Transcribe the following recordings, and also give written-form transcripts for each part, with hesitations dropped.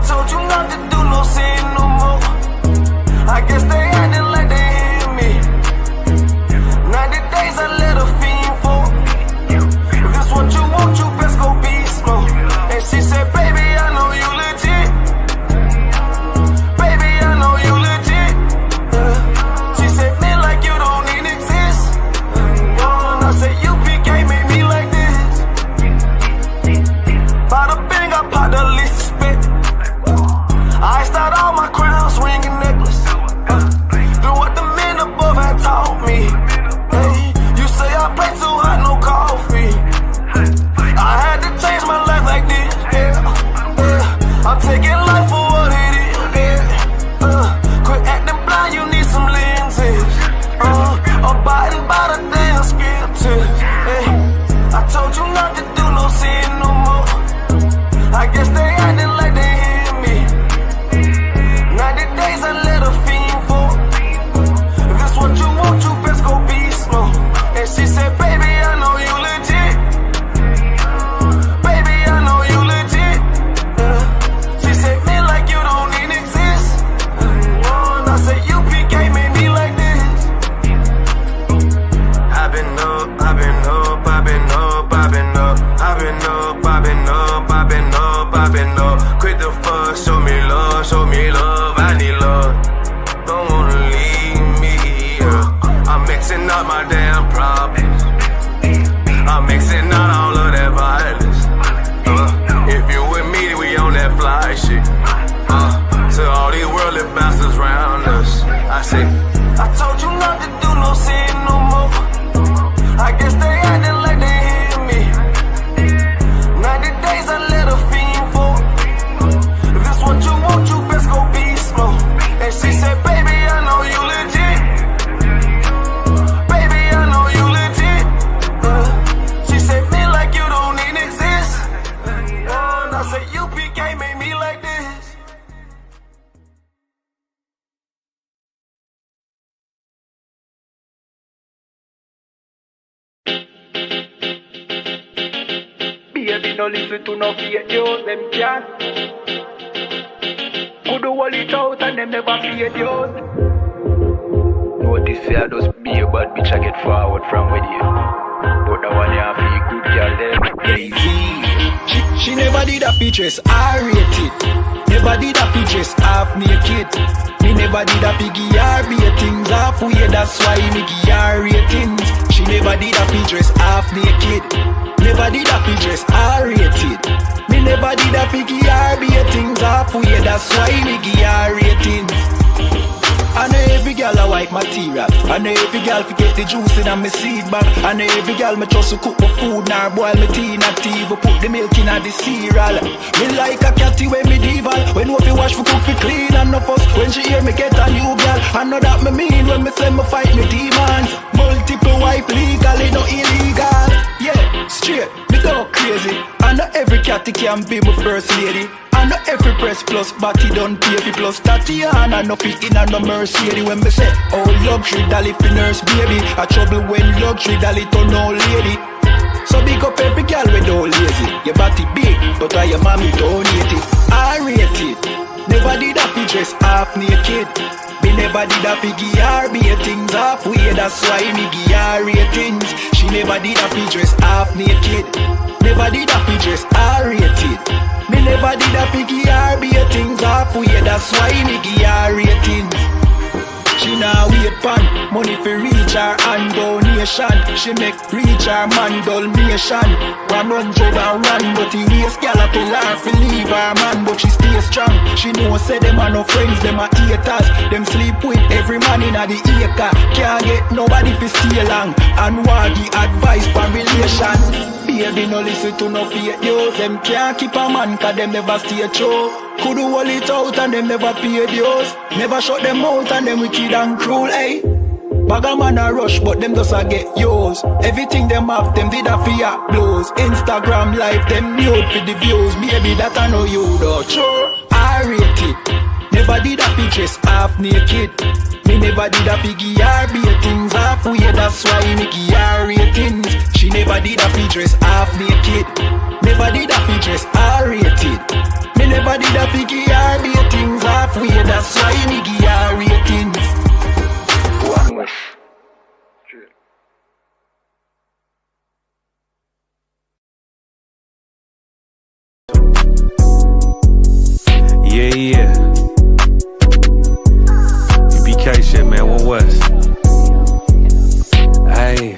told you not to do no sin no more. I guess they acting like they hear me. 90 days I let a fiend for. If this what you want, you best go beast mode. And she said, baby, I know you legit. Baby, I know you legit. She said, man, like you don't even exist. And I said, UPK made me like this. Bada bing, I popped the least suspected. I start all my crowns, ring and necklace. Do what the men above had taught me. Hey, you say I play too hot, no coffee. I had to change my life like this. I'm taking life for what it is. Quit acting blind, you need some lenses. Abiding by the damn scriptures. I told you not to do no sin no more. I guess they acting like they hear me. 90 days I let a fiend for. If this what you want, you best go beast mode. And she said, baby, I know you legit. Baby, I know you legit. She said, man, like you don't even exist. And I said, UPK made me like this. I've been up, I've been up, I've been up, I've been up. I've been up, I've been up, I've been up, I've been up. Quit the fuss, show me love, I need love. Don't wanna leave me, I'm mixing up my damn problems. I'm mixing out all of that violence. If you with me, we on that fly shit. To all these worldly bastards round us, I say, I told you not to do no sin no more. I guess they acting like they hear me. 90 days I let a fiend for. If this what you want, you best go beast mode. And she said, baby, I know you legit. Baby, I know you legit. She said, man, like you don't even exist. And I said, UPK made me like this. Baby, no listen to no fake news, them can't. Could do all it out and them never fake news. Notice say I just be a bad bitch, I get forward from with you. But the one you have feel good girl them. She never did a pictures, R-rated. Never did a pictures, half naked. Me never did a piggy R-ratings, halfway, that's why me give R-ratings. She never did a pictures, half naked. Never did a pictures, R-rated. Me never did a piggy R-ratings, halfway, that's why me give R-ratings. I know every girl a white material. I know every girl forget the juice in my seed bag. I know every girl me trust to cook my food, nor boil my tea, not even put the milk in the cereal. Me like a catty when me dival. When we wash for cook for clean and no fuss. When she hear me get a new girl, I know that me mean when me say me fight me demons. Multiple wife legally, no illegal. Yeah, straight, me go crazy. I know every catty can be my first lady. I know every press plus body done pay for plus Tatiana no fit in and no Mercedes. When me say oh luxury dolly fi nurse baby, a trouble when luxury dolly turn old lady. So big up every girl we don't lazy. Your body big, but why your mommy donate it? R-rated. Never did a fi dress half naked. Me never did a fi give her ratings halfway, that's why me give her ratings. She never did a fi dress half naked. Never did a fi dress R-rated. Me never did a fi give her ratings halfway, that's why me give her ratings. She now wait pan money for reach her and donation. She make reach her man donation. 100 and run, but he waste gal a pull her fi leave her man, but she stay strong. She know say them are no friends, them are haters. Them sleep with every man in a the acre. Can't get nobody fi stay long and want the advice for relation. Baby no listen to no fake news. Them can't keep a man cause them never stay true. Could do all it out and them never pay dues. Never shut them out and them wicked and cruel, eh? Bag a man a rush but them just a get yours. Everything them have them did a fear blows. Instagram live them nude for the views. Baby that I know you though. Sure, R-rated. Never did a pictures half naked. Me never did a piggy R ratings halfway, that's why me give her ratings. She never did a pictures half naked. Never did a pictures R-rated. Me never did a picky her the things halfway. That's why me give her ratings. Yeah. UPK shit, man. One West. Hey.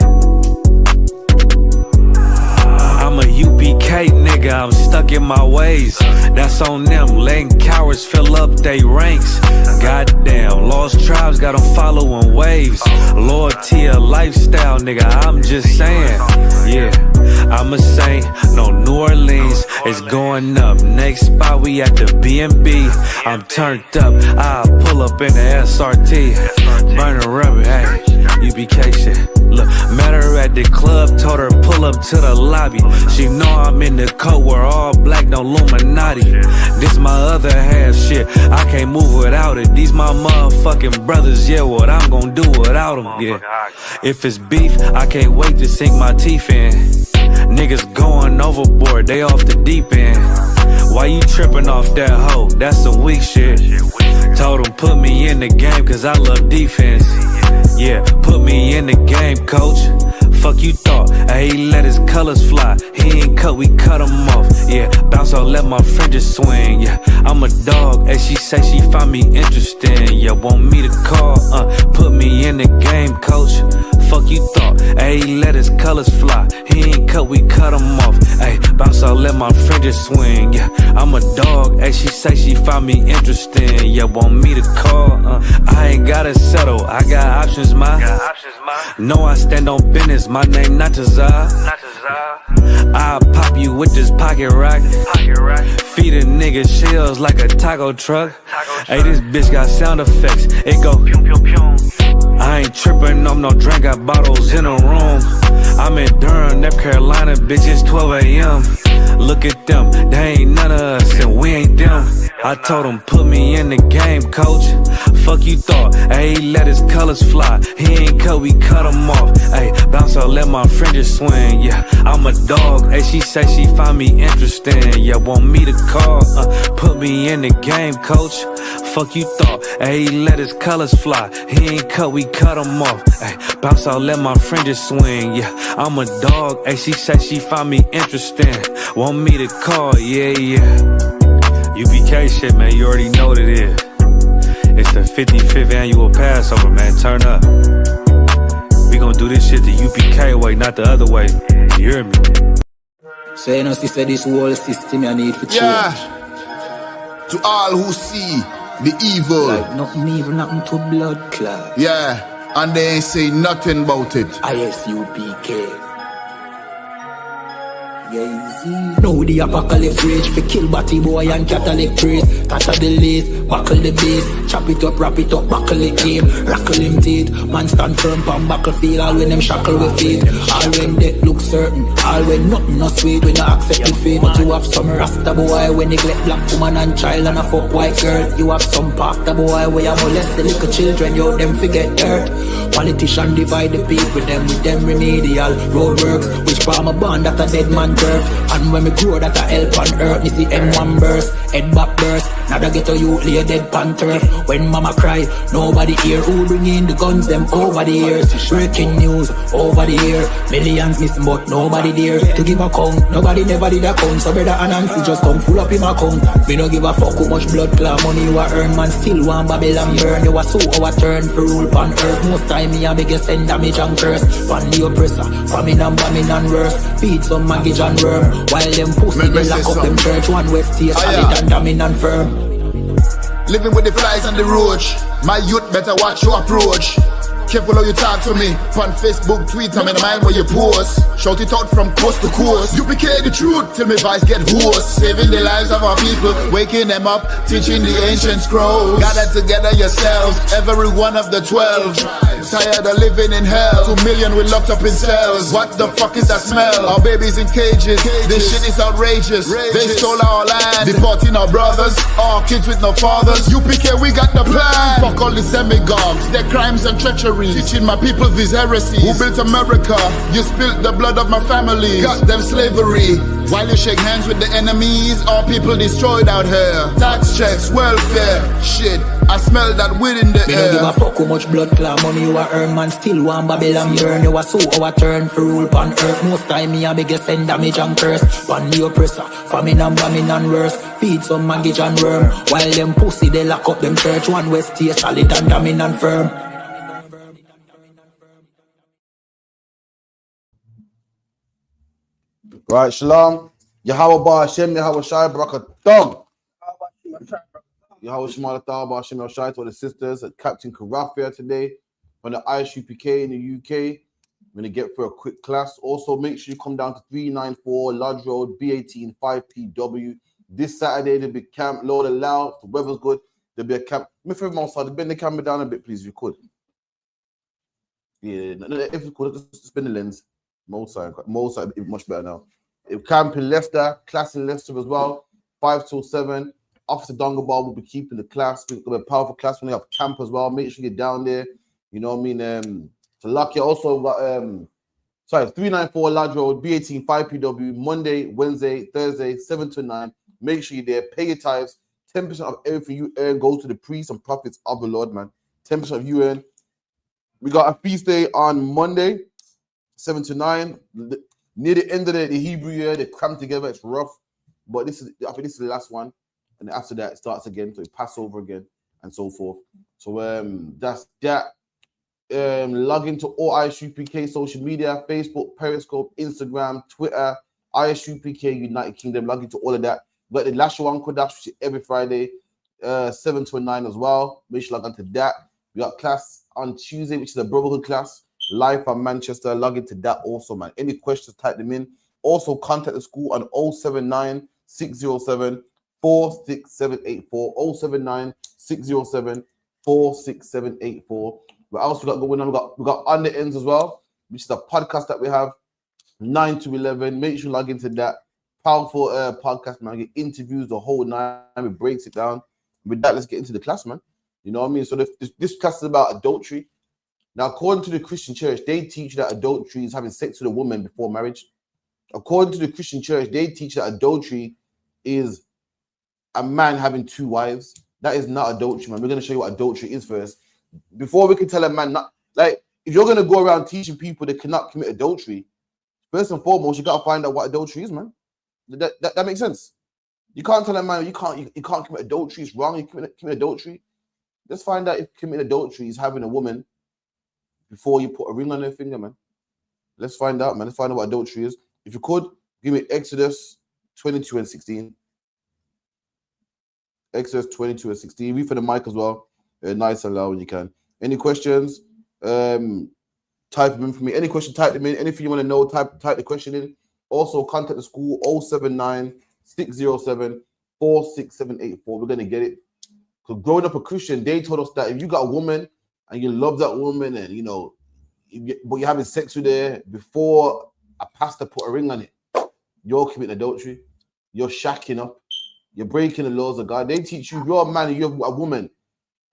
I'm a UPK nigga, I'm stuck in my ways. That's on them, letting cowards fill up they ranks. Goddamn, lost tribes got them following waves. Loyalty a lifestyle, nigga, I'm just saying. Yeah, I'm a saint, no New Orleans, it's going up. Next spot we at the B&B. I'm turned up, I'll pull up in the SRT. Burning rubber, hey, UPK shit. Look, met her at the club, told her pull up to the lobby. She know I'm in the coat, we're all black, no Illuminati. This my other half shit, I can't move without it. These my motherfucking brothers, yeah, what I'm gonna do without them, yeah. If it's beef, I can't wait to sink my teeth in. Niggas going overboard, they off the deep end. Why you tripping off that hoe? That's some weak shit. Told him put me in the game cause I love defense. Yeah, put me in the game, coach. Fuck you thought, he let his colors fly. He ain't cut, we cut him off. Yeah, bounce out, let my fringes swing. Yeah, I'm a dog, and she say she find me interesting. Yeah, want me to call, put me in the game, coach. Fuck you thought, he let his colors fly. He ain't cut, we cut him off. Ay, bounce out, let my fringes swing. Yeah, I'm a dog, and she say she find me interesting. Yeah, want me to call, I ain't gotta settle, I got options, ma. No, I stand on business, my name not Tazar. I'll pop you with this pocket rock. Feed a nigga shells like a taco truck. Hey, this bitch got sound effects, it go pew pew pew. I ain't tripping on no drink, got bottles in a room. I'm in Durham, North Carolina, bitch, it's 12 a.m. Look at them, they ain't none of us and we ain't them. I told him put me in the game, coach. Fuck you thought, he let his colors fly. He ain't cut, we cut him off. Ay, bounce out, let my fringes swing. Yeah, I'm a dog, she say she find me interesting. Yeah, want me to call, put me in the game, coach. Fuck you thought, he let his colors fly. He ain't cut, we cut him off. Ay, bounce out, let my fringes swing. Yeah, I'm a dog, she say she find me interesting. Want me to call, yeah. UPK shit, man, you already know what it is. It's the 55th annual Passover, man, turn up. We gon' do this shit the UPK way, not the other way. You hear me? So you know, sister, this whole system I need for change. Yeah. To all who see the evil. Like nothing evil, nothing to blood clot. Yeah, and they ain't say nothing about it. ISUPK. Now the apocalypse rage for kill batty boy and Catholic priest. Tatter the lace, buckle the base. Chop it up, wrap it up, buckle the game. Rackle him teeth, man stand firm pan battlefield. All when them shackle with feet. All when death look certain. All when nothing no sweet. When I accept the fate. But you have some rasta boy when neglect black woman and child and a fuck white girl. You have some pastor boy where you molest the little children. You them forget dirt. Politician divide the people with them remedial roadworks. Which farm a band that a dead man turf. And when me grow that a help on earth. Me see M1 burst, head back burst. Now that get a youth lay dead pan turf. When mama cry, nobody hear. Who bring in the guns them over the years. Breaking news over the year. Millions missing but nobody there to give a count. Nobody never did a count. So brother Anansi just come full up in my account. Me no give a fuck how much blood clot money you a earn. Man still want Babylon burn. You a so our turn for rule pan earth. Most time me a biggest send damage and curse. Pan the oppressor, famine and bombing and worse. Feed some maggage and worm. While them pussy they lock up them church. One West stay solid and dominant firm. Living with the flies on the roach. My youth better watch your approach. Careful how you talk to me. On Facebook, Twitter, I'm in the mind where you post. Shout it out from coast to coast. UPK the truth till my voice get hoarse. Saving the lives of our people, waking them up, teaching the ancient scrolls. Gather together yourselves, every one of the 12. Tired of living in hell. 2 million we locked up in cells. What the fuck is that smell? Our babies in cages. This shit is outrageous. They stole our land, deporting our brothers, our kids with no fathers. UPK, we got the plan. Fuck all the demagogues, their crimes and treachery. Teaching my people these heresies. Who built America? You spilled the blood of my family. Got them slavery. While you shake hands with the enemies, all people destroyed out here. Tax checks, welfare, shit, I smell that weed in the Me air. don't give a fuck how much blood clot money you a earn, man. Still one Babylon yearn. You a so our turn for rule pan earth. Most time me a beg you send damage and curse. Pan the oppressor, famine and bombing and worse. Feed some maggot and worm. While them pussy they lock up them church. One West stay solid and dominant firm. Right, Shalom. Yahweh Ba Hashem, Yahweh Shai Barakathon. Yahweh Shema Latah Ba Hashem Shai to the sisters at Captain Karafia today from the ISUPK in the UK. I'm going to get for a quick class. Also, make sure you come down to 394 Lodge Road, B18 5PW. This Saturday, there'll be camp. Lord allow, if the weather's good, there'll be a camp. If everyone's started, bend the camera down a bit, please, if you could. Yeah, if you could, just spin the lens. Most side much better now. Camp in Leicester, class in Leicester as well, 5 till 7. Officer Dungabar will be keeping the class. It's going to be a powerful class when they have camp as well. Make sure you get down there. You know what I mean? So lucky also got 394 Lodge Road, B18 5PW, Monday, Wednesday, Thursday, 7 to 9. Make sure you're there. Pay your tithes. 10% of everything you earn goes to the priests and prophets of the Lord, man. 10% of you earn. We got a feast day on Monday, 7 to 9. Near the end of the Hebrew year, they cram together. It's rough, but I think this is the last one, and after that it starts again. So it's Passover again and so forth. So that's that. Log into all ISUPK social media: Facebook, Periscope, Instagram, Twitter, ISUPK United Kingdom. Log into all of that. We got the last one Kodash, which is every Friday, 7 to 9 as well. Make sure you log into that. We got class on Tuesday, which is a brotherhood class. Live from Manchester, log into that also, man. Any questions, type them in. Also, contact the school on 079 607 46784. 079 607 46784. What else we got going on? We got On the Ends as well, which is a podcast that we have 9 to 11. Make sure you log into that. Powerful podcast, man. Get interviews the whole night. It breaks it down. With that, let's get into the class, man. You know what I mean? So this class is about adultery. Now, according to the Christian church, they teach that adultery is having sex with a woman before marriage. According to the Christian church, they teach that adultery is a man having 2 wives. That is not adultery, man. We're going to show you what adultery is first. Before we can tell a man, not like, if you're going to go around teaching people they cannot commit adultery, first and foremost, you got to find out what adultery is, man. That makes sense. You can't tell a man you can't commit adultery. It's wrong. You commit adultery. Let's find out if committing adultery is having a woman before you put a ring on their finger, man. Let's find out, man. Let's find out what adultery is. If you could, give me Exodus 22 and 16. Exodus 22 and 16. Read for the mic as well. Nice and loud when you can. Any questions? Type them in for me. Any question, type them in. Anything you want to know, type the question in. Also, contact the school 079 607 46784. We're going to get it. Because growing up a Christian, they told us that if you got a woman and you love that woman and, you know, but you're having sex with her before a pastor put a ring on it, you're committing adultery. You're shacking up. You're breaking the laws of God. They teach you, you're a man and you're a woman,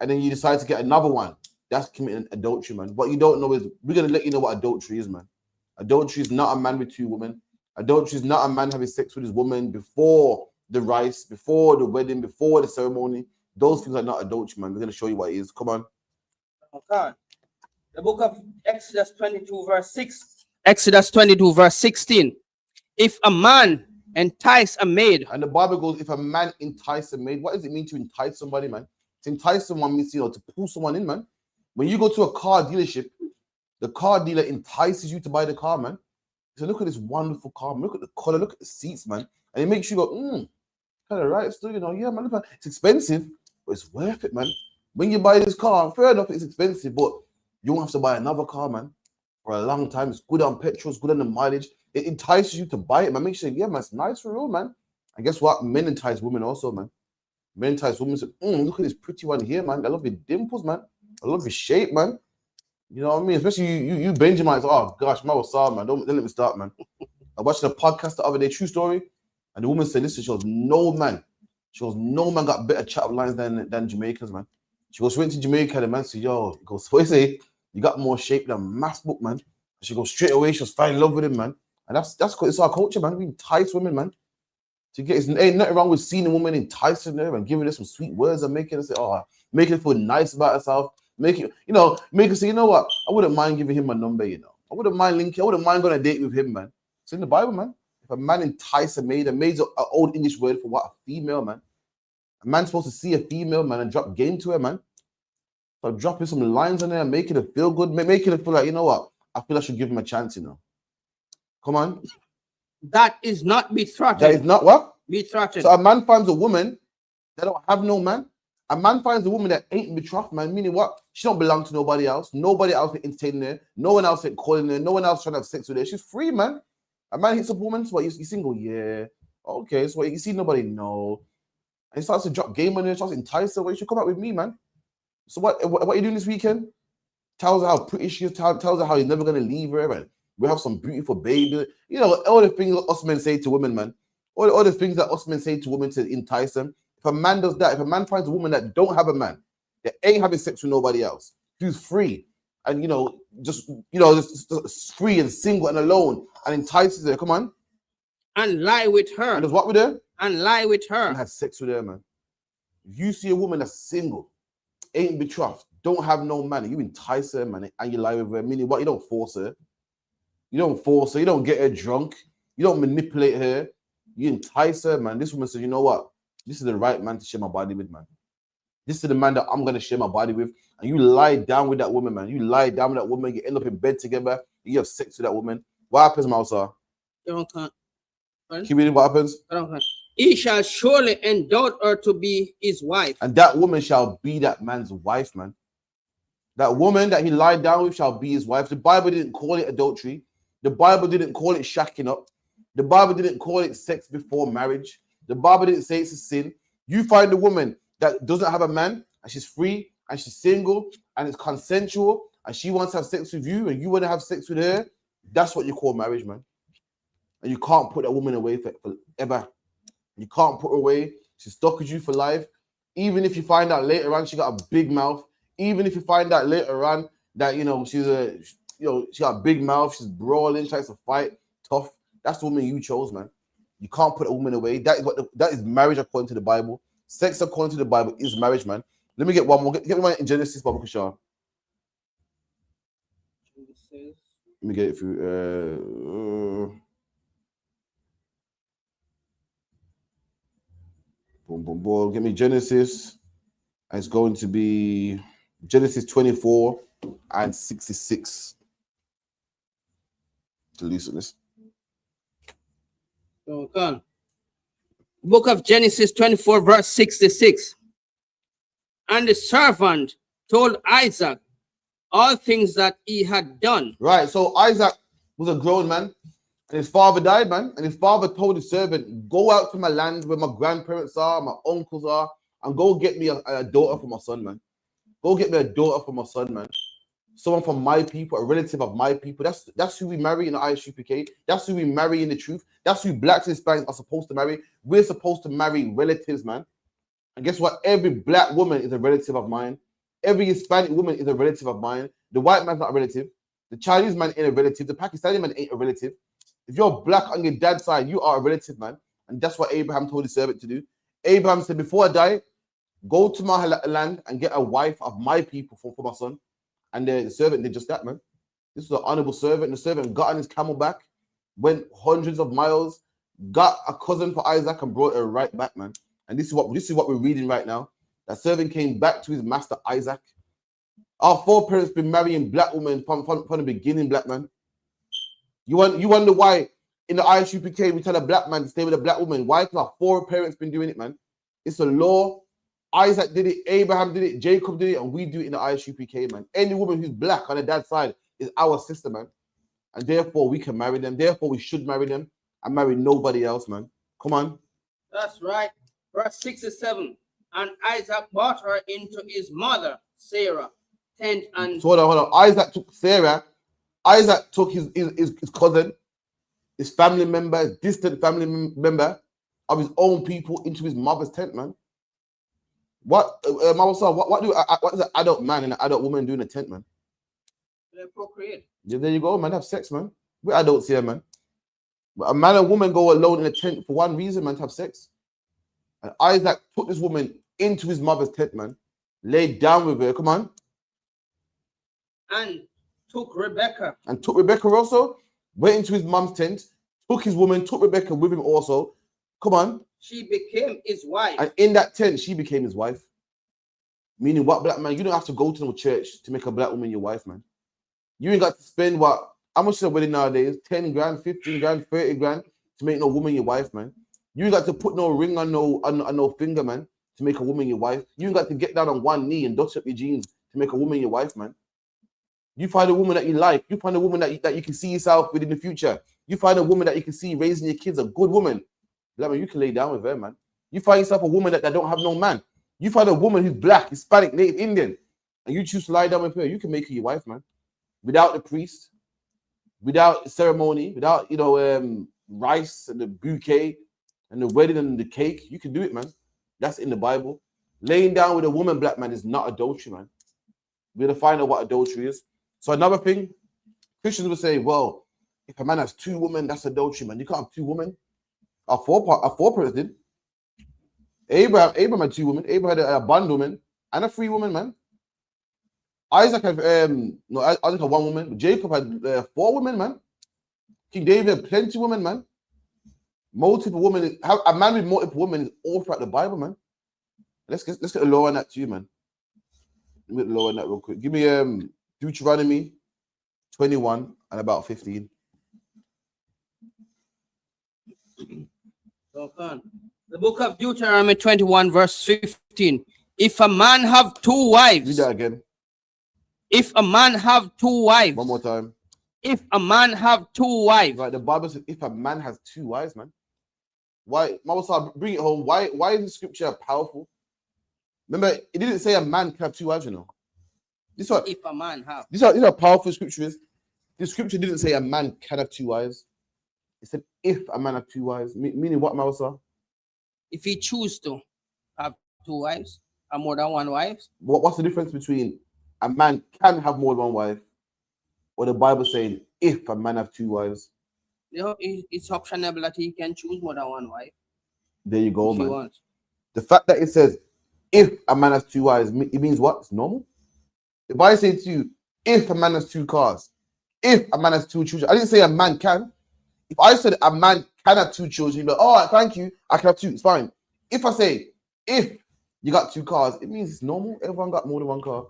and then you decide to get another one. That's committing adultery, man. What you don't know is, we're going to let you know what adultery is, man. Adultery is not a man with 2 women. Adultery is not a man having sex with his woman before the rice, before the wedding, before the ceremony. Those things are not adultery, man. We're going to show you what it is. Come on. Okay. The book of Exodus 22, verse 6. Exodus 22, verse 16. If a man entice a maid. And the Bible goes, if a man entice a maid, what does it mean to entice somebody, man? To entice someone means, you know, to pull someone in, man. When you go to a car dealership, the car dealer entices you to buy the car, man. So look at this wonderful car, man. Look at the color, look at the seats, man. And it makes you go, kind of right, still, you know, yeah, man, it's expensive, but it's worth it, man. When you buy this car, fair enough, it's expensive, but you won't have to buy another car, man, for a long time. It's good on petrol, it's good on the mileage. It entices you to buy it, man. Make sure, yeah, man, it's nice for real, man. And guess what? Men entice women also, man. Men entice women say, look at this pretty one here, man. I love your dimples, man. I love your shape, man. You know what I mean? Especially you Benjamites. Oh, gosh, man, what's up, man? Don't let me start, man. I watched a podcast the other day, true story, and the woman said, listen, she goes, no man got better chat lines than Jamaicans, man. She goes, she went to Jamaica, the man said, yo, he goes, what you say? You got more shape than mass book, man. She goes, straight away, she was fell in love with him, man. And it's our culture, man. We entice women, man. Ain't nothing wrong with seeing a woman, enticing her and giving her some sweet words and making her say, making her feel nice about herself. Make her say, you know what? I wouldn't mind giving him my number, I wouldn't mind linking, I wouldn't mind going on a date with him, man. It's in the Bible, man. If a man entice a maid's an old English word for what? A female, man. A man's supposed to see a female, man, and drop game to her, man. So dropping some lines on there and making her feel good, making her feel like, you know what? I feel I should give him a chance, Come on. That is not betrothed. That is not what? Betrothed. So a man finds a woman that don't have no man. A man finds a woman that ain't betrothed, man. Meaning what? She don't belong to nobody else. Nobody else entertaining her. No one else calling her. No one else trying to have sex with her. She's free, man. A man hits a woman. So what? You single? Yeah. Okay. So what? You see nobody? No. And he starts to drop game on her. Starts to entice her. Well, you should come out with me, man. So what are you doing this weekend? Tells her how pretty she is. Tells her how he's never gonna leave her, man. We have some beautiful baby. All the things us men say to women, man. All the things that us men say to women to entice them. If a man does that, if a man finds a woman that don't have a man, that ain't having sex with nobody else, who's free, and just free and single and alone, and entices her, come on. And lie with her. And does what with her? And lie with her. And have sex with her, man. If you see a woman that's single, ain't betrothed, don't have no man, you entice her, man, and you lie with her, meaning what? You don't force her. You don't force her. You don't get her drunk. You don't manipulate her. You entice her, man. This woman says, you know what? This is the right man to share my body with, man. This is the man that I'm going to share my body with. And you lie down with that woman, man. You lie down with that woman. You end up in bed together. You have sex with that woman. What happens, Mousa? Keep reading what happens. He shall surely endow her to be his wife. And that woman shall be that man's wife, man. That woman that he lied down with shall be his wife. The Bible didn't call it adultery. The Bible didn't call it shacking up. The Bible didn't call it sex before marriage. The Bible didn't say it's a sin. You find a woman that doesn't have a man and she's free and she's single and it's consensual and she wants to have sex with you and you want to have sex with her. That's what you call marriage, man. And you can't put that woman away forever. You can't put her away. She's stuck with you for life. Even if you find out later on she got a big mouth. Even if you find out later on that she got a big mouth, she's brawling, tries to fight, tough. That's the woman you chose, man. You can't put a woman away. That is marriage according to the Bible. Sex according to the Bible is marriage, man. Let me get one more. Get me one in Genesis, Baba Kushar. Let me get it through. Boom, boom, boom. Get me Genesis. And it's going to be Genesis 24 and 66. To loosen this. Okay. Book of Genesis 24, verse 66. And the servant told Isaac all things that he had done. Right. So Isaac was a grown man, and his father died, man. And his father told his servant, go out to my land where my grandparents are, my uncles are, and go get me a daughter for my son, man. Go get me a daughter for my son, man. Someone from my people, a relative of my people. That's who we marry in the ISUPK. That's who we marry in the truth. That's who blacks and Hispanics are supposed to marry. We're supposed to marry relatives, man. And guess what? Every black woman is a relative of mine. Every Hispanic woman is a relative of mine. The white man's not a relative. The Chinese man ain't a relative. The Pakistani man ain't a relative. If you're black on your dad's side, you are a relative, man. And that's what Abraham told his servant to do. Abraham said, before I die, go to my land and get a wife of my people for my son. And the servant did just that, man. This was an honorable servant. The servant got on his camel back, went hundreds of miles, got a cousin for Isaac and brought her right back, man. And this is what we're reading right now. That servant came back to his master Isaac. Our foreparents been marrying black women from the beginning, black man. You wonder why in the ISUPK we tell a black man to stay with a black woman. Why? Because our foreparents been doing it, man. It's a law. Isaac did it, Abraham did it, Jacob did it, and we do it in the ISUPK, man. Any woman who's black on the dad's side is our sister, man. And therefore, we can marry them. Therefore, we should marry them and marry nobody else, man. Come on. That's right. Verse 67. And Isaac brought her into his mother, Sarah, tent and... So hold on. Isaac took Sarah. Isaac took his cousin, his family member, his distant family member of his own people into his mother's tent, man. What does an adult man and an adult woman do in a tent, man? They procreate. Yeah, there you go, man. Have sex, man. We're adults here, man. But a man and woman go alone in a tent for one reason, man, to have sex. And Isaac put this woman into his mother's tent, man. Laid down with her, come on. And took Rebecca. And took Rebecca also. Went into his mom's tent. Took his woman, took Rebecca with him also. Come on. She became his wife. And in that tent, she became his wife. Meaning what, black man? You don't have to go to no church to make a black woman your wife, man. You ain't got to spend what? How much is a wedding nowadays? 10 grand, 15 grand, 30 grand to make no woman your wife, man. You ain't got to put no ring on no finger, man, to make a woman your wife. You ain't got to get down on one knee and dust up your jeans to make a woman your wife, man. You find a woman that you like. You find a woman that you can see yourself with in the future. You find a woman that you can see raising your kids, a good woman. Black man, you can lay down with her, man. You find yourself a woman that don't have no man. You find a woman who's black, Hispanic, Native Indian, and you choose to lie down with her, you can make her your wife, man. Without the priest, without ceremony, without, rice and the bouquet and the wedding and the cake, you can do it, man. That's in the Bible. Laying down with a woman, black man, is not adultery, man. We're going to find out what adultery is. So another thing, Christians will say, well, if a man has two women, that's adultery, man. You can't have two women. Our foreparents did. Abraham had two women. Abraham had a bondwoman and a free woman, man. Isaac had Isaac had one woman. Jacob had 4 women, man. King David had plenty of women, man. Multiple women. A man with multiple women is all throughout the Bible, man. Let's get a law on that too, man. Let me get the law on that real quick. Give me Deuteronomy 21 and about 15. The book of Deuteronomy 21, verse 15. If a man have 2 wives. Read that again. If a man have 2 wives. One more time. If a man have 2 wives. Right, the Bible says if a man has 2 wives, man. Why? Mama, bring it home. Why is the scripture powerful? Remember, it didn't say a man can have 2 wives, you know. This what if a man have. This is how powerful scripture is. The scripture didn't say a man can have 2 wives. It said if a man have 2 wives. Meaning what, Mausa? If he choose to have 2 wives or more than 1 wife. What's the difference between a man can have more than 1 wife or the Bible saying if a man have 2 wives? It's optional that he can choose more than 1 wife. There you go, man. The fact that it says if a man has 2 wives, it means what? It's normal. If I say to you, if a man has 2 cars, if a man has 2 children, I didn't say a man can. If I said a man can have 2 children, you'd be like, oh, thank you, I can have 2, it's fine. If I say, if you got 2 cars, it means it's normal. Everyone got more than 1 car.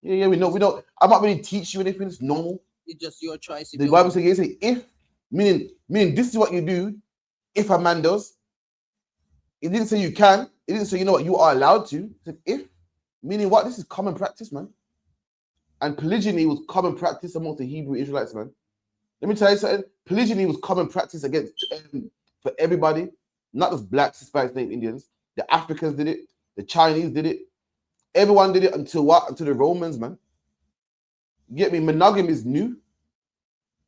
Yeah, we know. I'm not really teach you anything, it's normal. It's just your choice. The Bible says, if, meaning this is what you do if a man does. It didn't say you can. It didn't say, you know what, you are allowed to. It said if, meaning what? This is common practice, man. And polygyny was common practice amongst the Hebrew Israelites, man. Let me tell you something. Polygyny was common practice against for everybody, not just blacks, Hispanics, Native Indians. The Africans did it. The Chinese did it. Everyone did it until what? Until the Romans, man. You get me? Monogamy is new.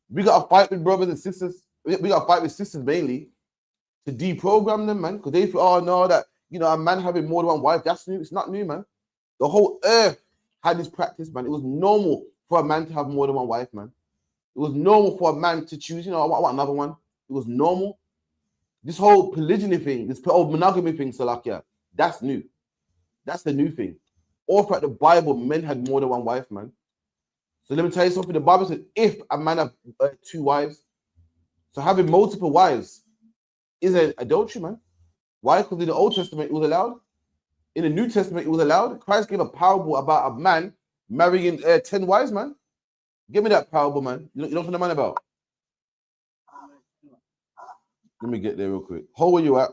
We got to fight with brothers and sisters. We got to fight with sisters mainly to deprogram them, man. Because they feel, oh no, that a man having more than 1 wife, that's new. It's not new, man. The whole earth had this practice, man. It was normal for a man to have more than 1 wife, man. It was normal for a man to choose, I want another one. It was normal. This whole polygyny thing, this whole monogamy thing, Salakia, that's new. That's the new thing. All throughout the Bible, men had more than 1 wife, man. So let me tell you something. The Bible says if a man have 2 wives, so having multiple wives is an adultery, man. Why? Because in the Old Testament, it was allowed. In the New Testament, it was allowed. Christ gave a parable about a man marrying 10 wives, man. Give me that parable, man. You know what the man about? Let me get there real quick. How were you at?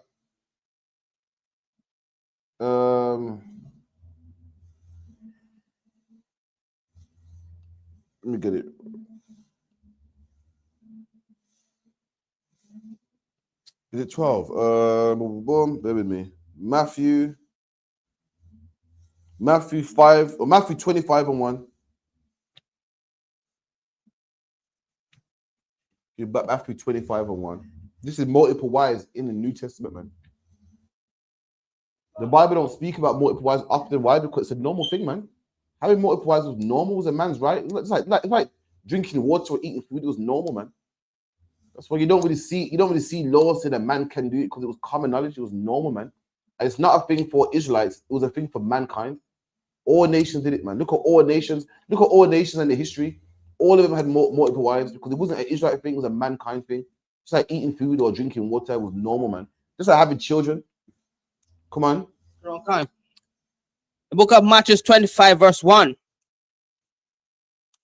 Let me get it. Is it 12? Boom, bear with me. Matthew 5 or Matthew 25 and 1. Matthew 25 and 1. This is multiple wives in the New Testament, man. The Bible don't speak about multiple wives often. Why? Because it's a normal thing, man. Having multiple wives was normal. It was a man's right. It's like drinking water or eating food. It was normal, man. That's why you don't really see laws saying that man can do it because it was common knowledge, it was normal, man. And it's not a thing for Israelites, it was a thing for mankind. All nations did it, man. Look at all nations in the history. All of them had multiple wives because it wasn't an Israelite thing, it was a mankind thing. Just like eating food or drinking water was normal, man. Just like having children. Come on. Okay. The book of Matthew 25, verse 1.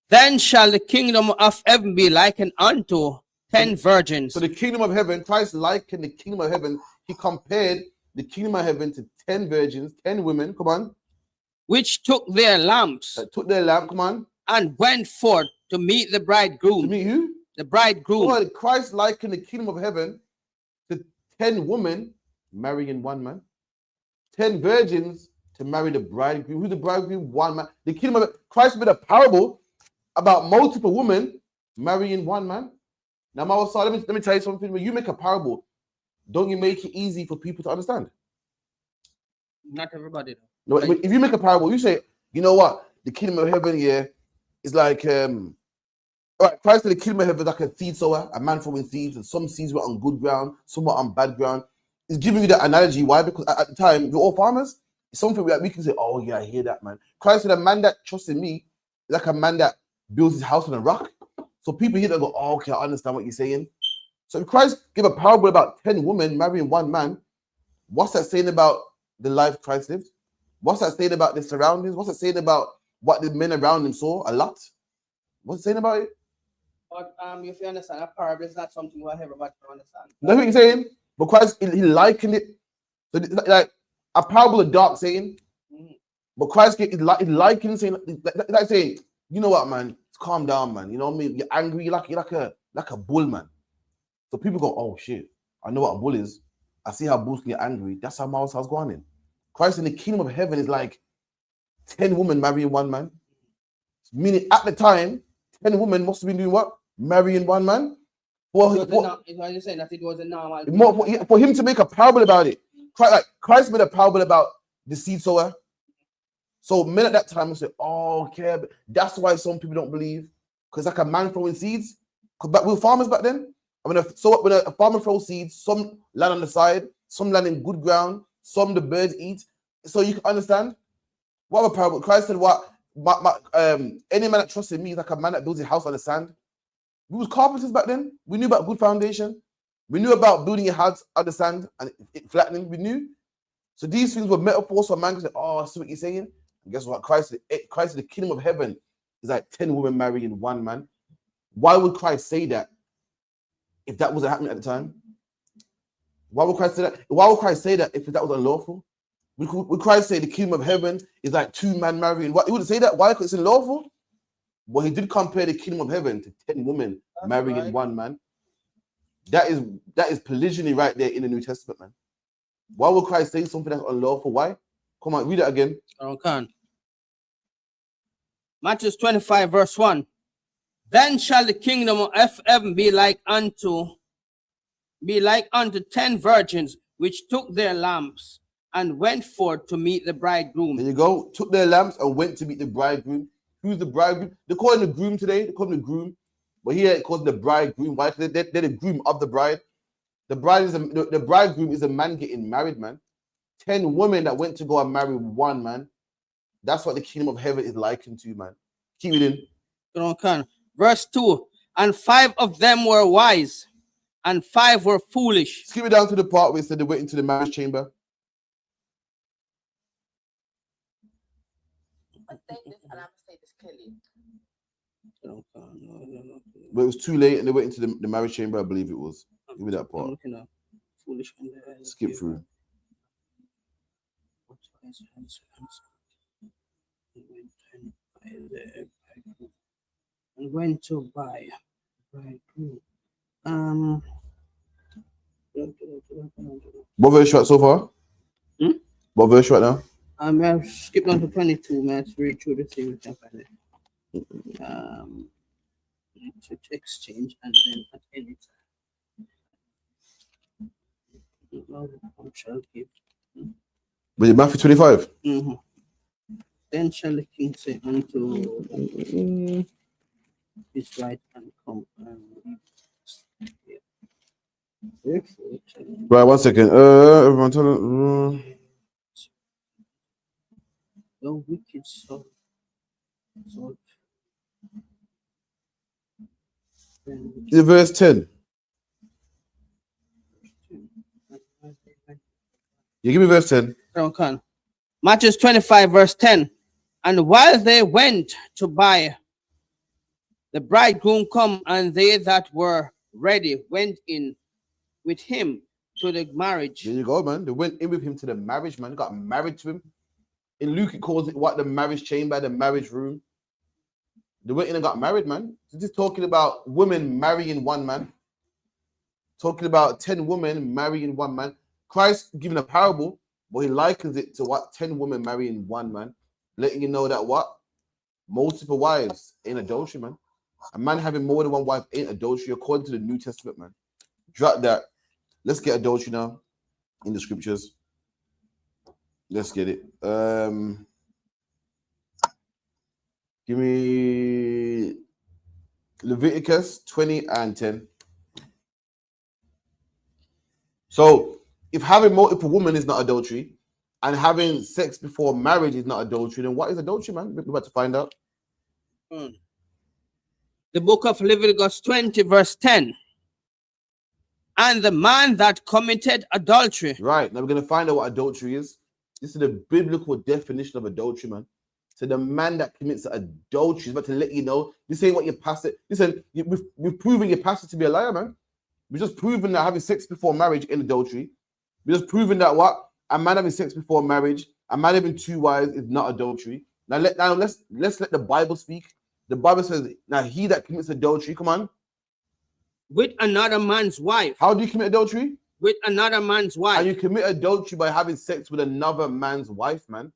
Then shall the kingdom of heaven be likened unto 10 virgins. So the kingdom of heaven, Christ likened the kingdom of heaven. He compared the kingdom of heaven to 10 virgins, 10 women. Come on. Which took their lamps. Took their lamp. Come on. And went forth to meet the bridegroom. To meet who? The bridegroom. Oh, Christ likened the kingdom of heaven to 10 women marrying one man. 10 virgins to marry the bridegroom. Who's the bridegroom? One man. The kingdom of Christ made a parable about multiple women marrying one man. Now, let me tell you something. When you make a parable, don't you make it easy for people to understand? Not everybody. No, if you make a parable, you say, you know what? The kingdom of heaven, yeah, is like, all right, Christ said the kingdom of heaven is like a seed sower, a man throwing seeds, and some seeds were on good ground, some were on bad ground. He's giving you that analogy. Why? Because at the time, we're all farmers. It's something we can say, oh, yeah, I hear that, man. Christ said a man that trusts in me is like a man that builds his house on a rock. So people hear that and go, oh, okay, I understand what you're saying. So if Christ gave a parable about 10 women marrying one man, what's that saying about the life Christ lived? What's that saying about the surroundings? What's it saying about what the men around him saw? A lot. What's it saying about it? But if you understand, a parable is not something what everybody can understand. That's what he's saying. But Christ, he likened it. So like a parable of dark saying. But Christ he likened saying, like saying, you know what, man? Calm down, man. You know what I mean? You're angry. You're like a bull, man. So people go, oh shit, I know what a bull is. I see how bulls can get angry. That's how my house going in. Christ in the kingdom of heaven is like 10 women marrying one man. Meaning at the time, 10 women must have been doing what? Marrying one man. For him to make a parable about it. Christ made a parable about the seed sower. So men at that time will say, oh, okay, that's why some people don't believe. Because like a man throwing seeds. Because we were farmers back then. When a farmer throws seeds, some land on the side, some land in good ground, some the birds eat. So you can understand what a parable. Christ said, "What any man that trusts in me is like a man that builds a house on the sand." We was carpenters back then. We knew about good foundation. We knew about building your house on the sand and it flattening. We knew. So these things were metaphors for man to say, "Oh, I see what you're saying." And guess what? Christ, the kingdom of heaven is like 10 women marrying one man. Why would Christ say that? If that wasn't happening at the time, why would Christ say that? Why would Christ say that if that was unlawful? Would Christ say the kingdom of heaven is like 2 men marrying? He wouldn't say that. Why? Because it's unlawful. But he did compare the kingdom of heaven to 10 women marrying one man. That is polygyny right there in the New Testament, man. Why would Christ say something that's unlawful? Why? Come on, read it again. Okay. Matthew 25, verse 1. Then shall the kingdom of heaven be like unto 10 virgins which took their lamps and went forth to meet the bridegroom. There you go. Took their lamps and went to meet the bridegroom. Who's the bridegroom? They call him the groom today. They call him the groom. But here it calls the bridegroom. Why? Because they're the groom of the bride. The bridegroom is a man getting married, man. 10 women that went to go and marry one man. That's what the kingdom of heaven is likened to, man. Keep it in. Okay. Verse 2. And 5 of them were wise, and 5 were foolish. Skip it down to the part where it said they went into the marriage chamber. But it was too late and they went into the marriage chamber, I believe it was. Give me that part. Foolish. Skip through. And went to buy. What verse right so far? What verse right now? I've skipped on to 22, man. Let's read through the thing. We can find it. To exchange and then at any time. Shall give. But in Matthew 25. Then shall the king say unto his right and come. Right, 1 second. Everyone tell them. No wicked soul. Verse 10. You give me verse 10. Matthew 25, verse 10. And while they went to buy, the bridegroom come, and they that were ready went in with him to the marriage. There you go, man. They went in with him to the marriage, man. Got married to him. In Luke, it calls it what? The marriage chamber, the marriage room. They went in and got married, man. This is talking about women marrying one man. Talking about 10 women marrying one man. Christ giving a parable, but he likens it to what? 10 women marrying one man. Letting you know that what? Multiple wives ain't adultery, man. A man having more than one wife ain't adultery according to the New Testament, man. Drop that. Let's get adultery now in the scriptures. Let's get it. Give me Leviticus 20 and 10. So if having multiple women is not adultery and having sex before marriage is not adultery, then what is adultery, man? We're about to find out. The book of Leviticus 20, verse 10. And the man that committed adultery. Right, now we're going to find out what adultery is. This is the biblical definition of adultery, man. So the man that commits adultery is about to let you know, this ain't what your pastor, listen, we've proven your pastor to be a liar, man. We've just proven that having sex before marriage in adultery. We've just proven that what? A man having sex before marriage, a man having 2 wives is not adultery. Now let's let the Bible speak. The Bible says, now he that commits adultery, come on. With another man's wife. How do you commit adultery? With another man's wife. And you commit adultery by having sex with another man's wife, man.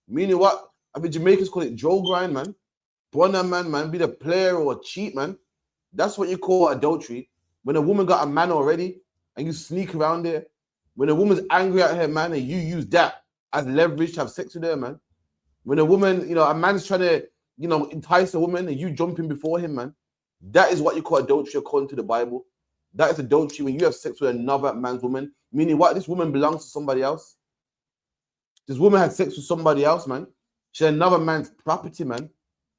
Meaning what? I mean, Jamaicans call it Joe grind, man. Bonner man, be the player or cheat, man. That's what you call adultery. When a woman got a man already and you sneak around there. When a woman's angry at her man and you use that as leverage to have sex with her, man. When a woman, a man's trying to, entice a woman and you jump in before him, man. That is what you call adultery according to the Bible. That is adultery when you have sex with another man's woman. Meaning what? This woman belongs to somebody else. This woman had sex with somebody else, man. She's another man's property, man.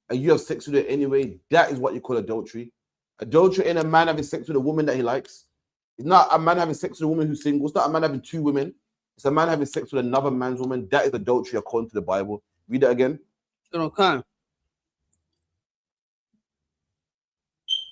And you have sex with her anyway. That is what you call adultery. Adultery ain't a man having sex with a woman that he likes. It's not a man having sex with a woman who's single. It's not a man having 2 women. It's a man having sex with another man's woman. That is adultery according to the Bible. Read that again. Okay.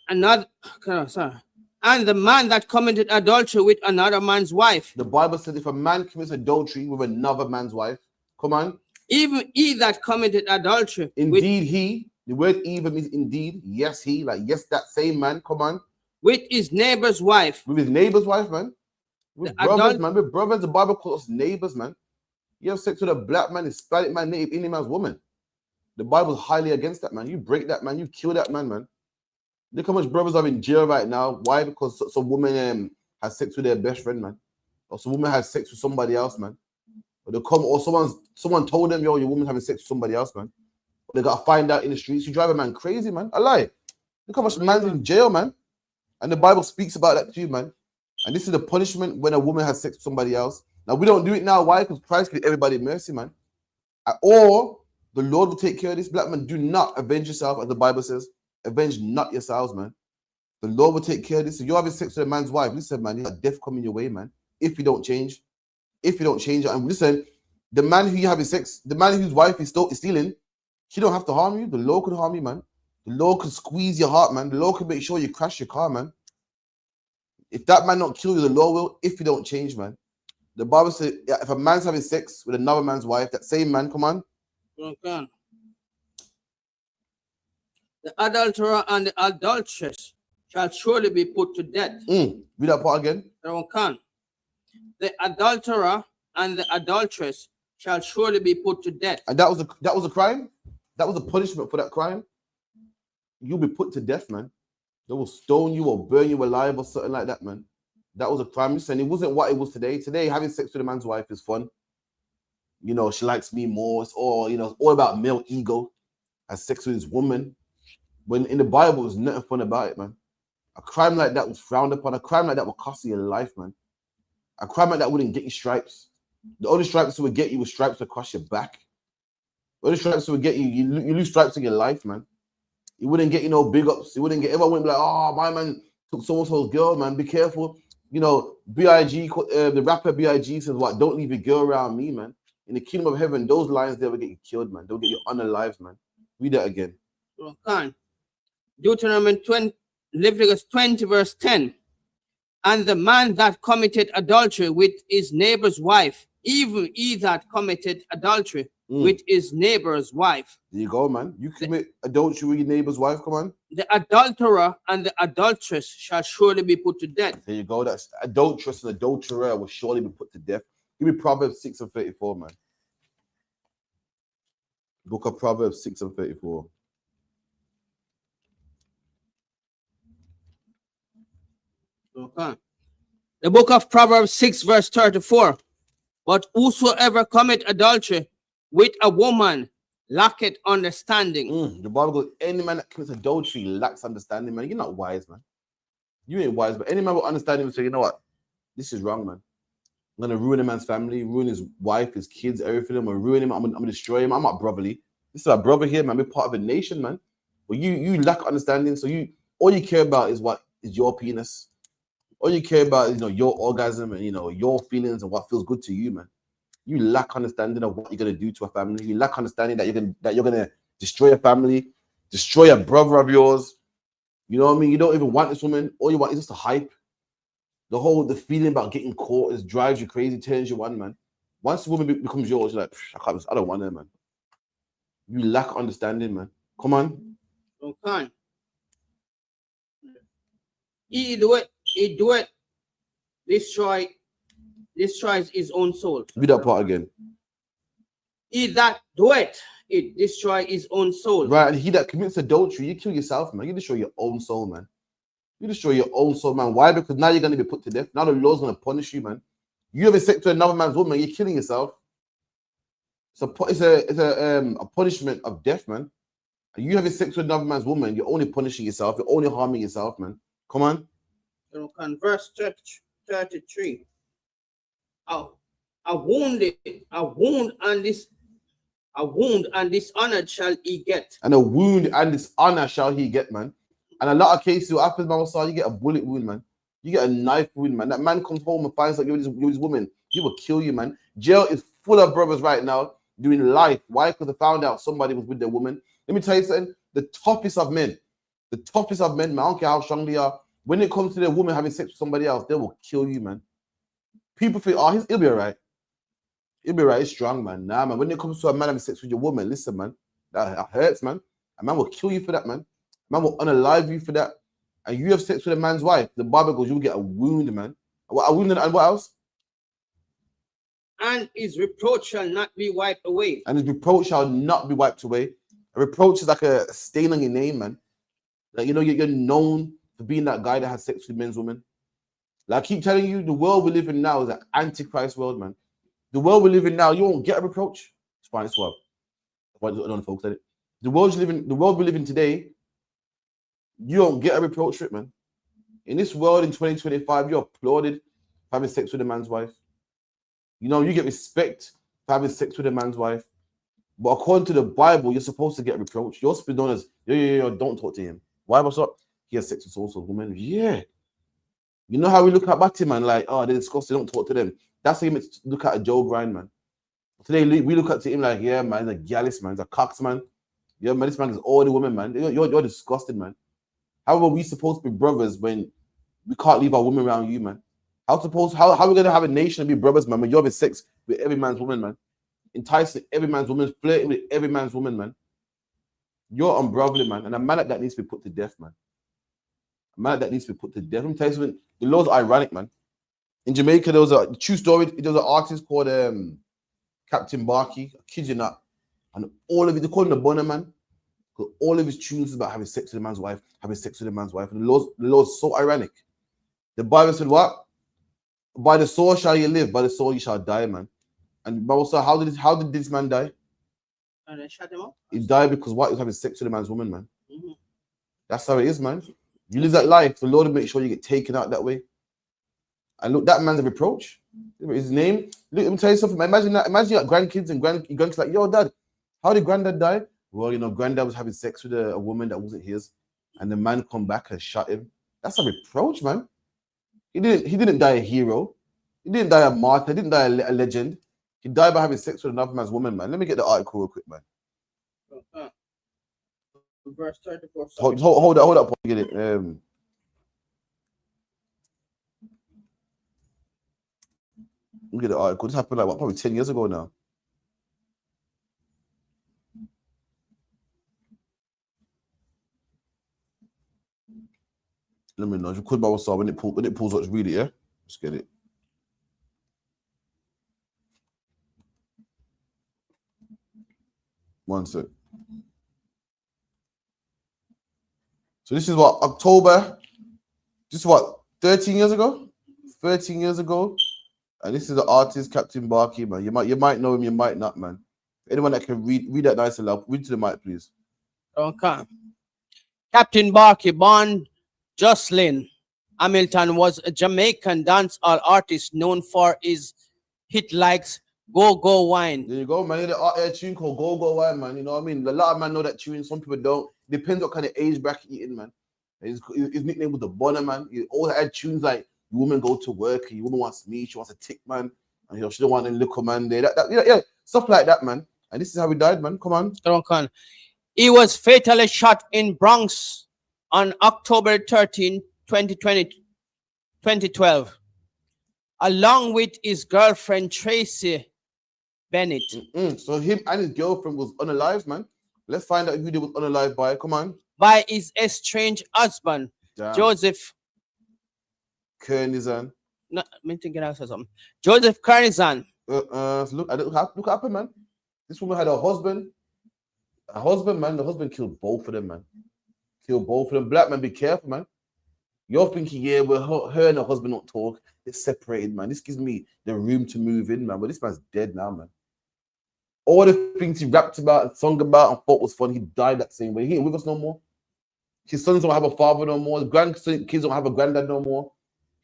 And the man that committed adultery with another man's wife. The Bible says if a man commits adultery with another man's wife, come on. Even he that committed adultery. Indeed, he. The word even means indeed. Yes, he. Like, yes, that same man. Come on. With his neighbor's wife. With his neighbor's wife, man. With brothers, man. With brothers, the Bible calls us neighbors, man. You have sex with a black man, Hispanic man, native Indian man's woman. The Bible's highly against that, man. You break that, man. You kill that man, man. Look how much brothers are in jail right now. Why? Because some woman has sex with their best friend, man. Or some woman has sex with somebody else, man. Or they come, or someone told them, yo, your woman's having sex with somebody else, man. Or they gotta find out in the streets. You drive a man crazy, man. I lie. Look how much man's in jail, man. And the Bible speaks about that too, man. And this is the punishment when a woman has sex with somebody else. Now we don't do it now. Why? Because Christ gives everybody mercy, man. Or the Lord will take care of this. Black man, do not avenge yourself, as the Bible says. Avenge not yourselves, man. The Lord will take care of this. So you're having sex with a man's wife. Listen, man, you got death coming your way, man. If you don't change. If you don't change it. And listen, the man who you having sex, the man whose wife is stealing, she don't have to harm you. The Lord could harm you, man. The Lord could squeeze your heart, man. The Lord could make sure you crash your car, man. If that man not kill you, the Lord will, if you don't change, man. The Bible says, yeah, if a man's having sex with another man's wife, that same man, come on. Okay. The adulterer and the adulteress shall surely be put to death. Read that part again. The adulterer and the adulteress shall surely be put to death. And that was a crime? That was a punishment for that crime? You'll be put to death, man. They will stone you or burn you alive or something like that, man. That was a crime. Listen, it wasn't what it was today. Today, having sex with a man's wife is fun. You know, she likes me more. It's all, it's all about male ego. Has sex with his woman. When in the Bible, there's nothing fun about it, man. A crime like that was frowned upon. A crime like that would cost you your life, man. A crime like that wouldn't get you stripes. The only stripes that would get you was stripes across your back. The only stripes that would get you, you lose stripes in your life, man. You wouldn't get, big ups. You wouldn't get, everyone wouldn't be like, oh, my man took so-and-so's girl, man. Be careful. B.I.G., the rapper B.I.G. says, what? Don't leave your girl around me, man. In the kingdom of heaven, those lions, they will get you killed, man. They'll get you unalive, man. Read that again. Deuteronomy 20, Leviticus 20, verse 10. And the man that committed adultery with his neighbor's wife, even he that committed adultery with his neighbor's wife. There you go, man. You commit adultery with your neighbor's wife, come on. The adulterer and the adulteress shall surely be put to death. There you go. That's adulteress and adulterer will surely be put to death. Give me Proverbs 6 and 34, man. Book of Proverbs 6 and 34. Okay. The book of Proverbs 6, verse 34. But whosoever commit adultery with a woman lacketh understanding. The Bible goes, any man that commits adultery lacks understanding, man. You're not wise, man. You ain't wise, but any man with understanding will say, you know what? This is wrong, man. I'm going to ruin a man's family, ruin his wife, his kids, everything. I'm going to ruin him. I'm going to destroy him. I'm not brotherly. This is our brother here, man. We're part of a nation, man. But you lack understanding. So all you care about is what is your penis. All you care about is your orgasm and your feelings and what feels good to you, man. You lack understanding of what you're gonna do to a family. You lack understanding that you're gonna destroy a family, destroy a brother of yours. You know what I mean? You don't even want this woman. All you want is just a hype. The feeling about getting caught drives you crazy, turns you on, man. Once the woman becomes yours, you're like, I don't want her, man. You lack understanding, man. Come on. Okay. He do it, destroys his own soul. Read that part again. He that do it destroy his own soul. Right, and he that commits adultery, you kill yourself, man. You destroy your own soul, man. You destroy your own soul, man. Why? Because now you're going to be put to death. Now the Lord's going to punish you, man. You have a sex to another man's woman, you're killing yourself. It's a punishment of death, man. And you have a sex with another man's woman, you're only punishing yourself. You're only harming yourself, man. Come on. Verse 33. A wound and dishonored shall he get. And a wound and dishonor shall he get, man. And a lot of cases, what happens, man, you get a bullet wound, man. You get a knife wound, man. That man comes home and finds out you're this woman. He will kill you, man. Jail is full of brothers right now doing life. Why? Because they found out somebody was with their woman. Let me tell you something. The toughest of men, man, I don't care how strong they are. When it comes to their woman having sex with somebody else, they will kill you, man. People think, oh, he'll be all right. He'll be all right. He's strong, man. Nah, man. When it comes to a man having sex with your woman, listen, man. That hurts, man. A man will kill you for that, man. A man will unalive you for that. And you have sex with a man's wife. The Bible goes, you'll get a wound, man. A wound and what else? And his reproach shall not be wiped away. And his reproach shall not be wiped away. A reproach is like a stain on your name, man. Like, you're known for being that guy that has sex with men's women. Like, I keep telling you, the world we live in now is an antichrist world, man. The world we live in now, you won't get a reproach. It's fine, it's well. I don't know if folks said it. The world we live in today, you don't get a reproach for it, man. In this world in 2025, you're applauded for having sex with a man's wife. You get respect for having sex with a man's wife. But according to the Bible, you're supposed to get reproached. You're supposed to be known as, don't talk to him. Why? What's up? He has sex with also women. Yeah. You know how we look at Batty, man? Like, oh, they're disgusting, don't talk to them. That's how you look at a Joe Grind, man. Today, we look at him like, yeah, man, he's a gallus, man. He's a cox, man. Yeah, man, this man is all the women, man. You're disgusting, man. How are we supposed to be brothers when we can't leave our women around you, man? How are we going to have a nation and be brothers, man, when you're having sex with every man's woman, man? Enticing every man's woman, flirting with every man's woman, man. You're unbrotherly, man. And a man like that needs to be put to death, man. A man like that needs to be put to death. Let me tell you something. The laws are ironic, man. In Jamaica, there was a true story. There was an artist called Captain Barkey. I kid you not. And all of it, they call him the Bonner, man. Because all of his tunes is about having sex with a man's wife, having sex with a man's wife. And the law's so ironic. The Bible said what? By the sword shall you live, by the sword you shall die, man. And the Bible said, how did this man die? And they shut him up. He died because what? He was having sex with a man's woman, man. Mm-hmm. That's how it is, man. You live that life, the Lord will make sure you get taken out that way. And look, that man's a reproach. His name. Look, let me tell you something. Imagine that. Imagine you got grandkids and grandkids like, yo, dad, how did granddad die? Well, you know, granddad was having sex with a woman that wasn't his, and the man come back and shot him. That's a reproach, man. He didn't die a hero. He didn't die a martyr. He didn't die a legend. He died by having sex with another man's woman, man. Let me get the article real quick, man. Verse 34. Hold up. Get it. Let me get the article. This happened like probably 10 years ago now. Let me know. If you could, when it pulls up, just read it, yeah? Let's get it. One sec. So this is what, October, this is what, 13 years ago? 13 years ago. And this is the artist, Captain Barkey, man. You might know him, you might not, man. Anyone that can read that nice and loud, read to the mic, please. Okay. Captain Barkey, born Jocelyn Hamilton, was a Jamaican dancehall artist known for his hit likes Go Go Wine. There you go, man. The tune called Go Go Wine, man. You know what I mean? A lot of men know that tune. Some people don't. Depends what kind of age bracket you're in, man. His nickname was the Bonner, man. He always had tunes like "The woman go to work," "The woman wants me," "She wants a tick, man," and she don't want a little man there. Yeah, stuff like that, man. And this is how he died, man. Come on. He was fatally shot in Bronx on October 13, 2012, along with his girlfriend Tracy Bennett. So him and his girlfriend was unalive, man. Let's find out who they was unalive by. Come on. By his estranged husband, Joseph Kernizan. No, I'm thinking I said something. Joseph Kernizan. Look what happened, man. This woman had a husband. A husband, man. The husband killed both of them, man. Killed both of them. Black man, be careful, man. You're thinking, yeah, well, her and her husband don't talk. They're separated, man. This gives me the room to move in, man. But this man's dead now, man. All the things he rapped about and sung about and thought was fun, he died that same way. He ain't with us no more. His sons don't have a father no more. His grandkids don't have a granddad no more.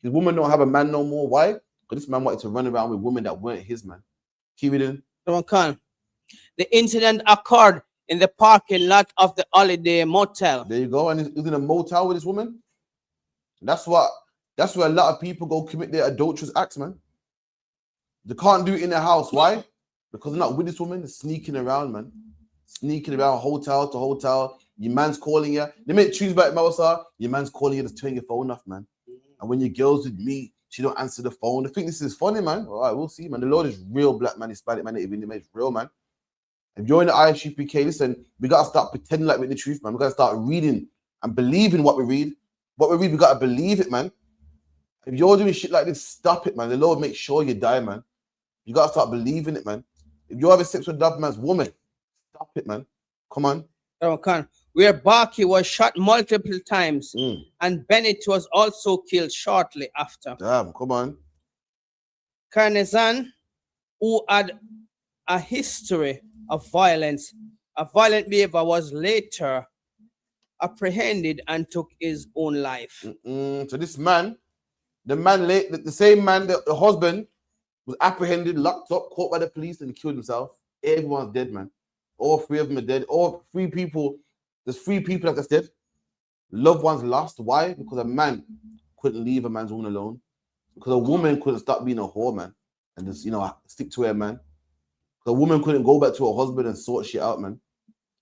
His woman don't have a man no more. Why? Because this man wanted to run around with women that weren't his, man. Keep it in. The incident occurred in the parking lot of the Holiday Motel. There you go. And he's in a motel with this woman. That's where a lot of people go commit their adulterous acts, man. They can't do it in their house. Why? Because they're not with this woman. They're sneaking around, man. Sneaking around hotel to hotel. Your man's calling you. They make tunes about Mousa. Your man's calling you, just turn your phone off, man. And when your girl's with me, she don't answer the phone. I think this is funny, man. All right, we'll see, man. The Lord is real, black man, Hispanic man, Native Indian man. It's real, man. If you're in the ISUPK, listen, we got to start pretending like we're the truth, man. We got to start reading and believing what we read. What we read, we got to believe it, man. If you're doing shit like this, stop it, man. The Lord make sure you die, man. You got to start believing it, man. If you're having sex with another man's woman, stop it, man. Come on. Where Barkey was shot multiple times and Bennett was also killed shortly after. Damn, come on. Kernizan, who had a history of violence, a violent behavior, was later apprehended and took his own life. So this man, the same man, the husband, was apprehended, locked up, caught by the police, and killed himself. Everyone's dead, man. All three of them are dead. All three people. There's 3 people that's dead. Loved ones lost. Why? Because a man couldn't leave a man's woman alone. Because a woman couldn't stop being a whore, man, and just stick to her, man. Because a woman couldn't go back to her husband and sort shit out, man.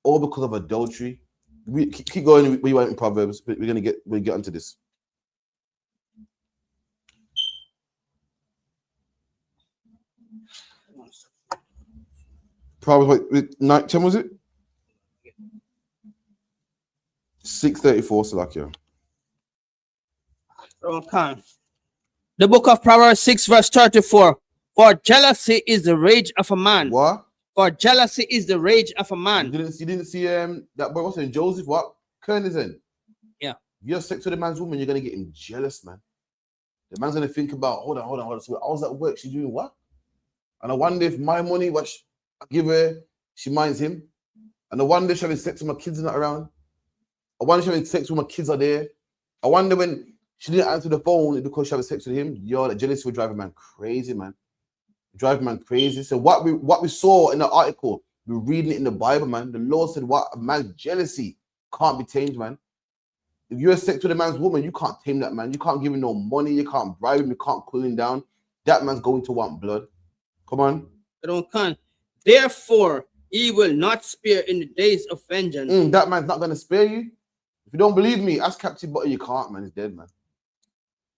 All because of adultery. We keep going where you went in Proverbs. We'll get onto this. Proverbs, 10 was it? 6:34, Salakia. Okay. The book of Proverbs 6 verse 34. For jealousy is the rage of a man. What? For jealousy is the rage of a man. You didn't see that boy, what's his name? Joseph, what? Kernizan. Yeah. If you're sex with a man's woman, you're gonna get him jealous, man. The man's gonna think about, hold on. So I was at work, she's doing what? And I wonder if my money, what I give her, she minds him. And I wonder if she's having sex with my kids are not around. I wonder if she's having sex when my kids are there. I wonder when she didn't answer the phone because she had sex with him. Yo, that jealousy would drive a man crazy, man. Drive a man crazy. So what we saw in the article, we're reading it in the Bible, man. The Lord said, "What a man's jealousy can't be tamed, man. If you're sex with a man's woman, you can't tame that man. You can't give him no money. You can't bribe him. You can't cool him down. That man's going to want blood. Come on. Therefore, he will not spare in the days of vengeance. That man's not going to spare you. If you don't believe me, ask Captain Butter. You can't, man. He's dead, man.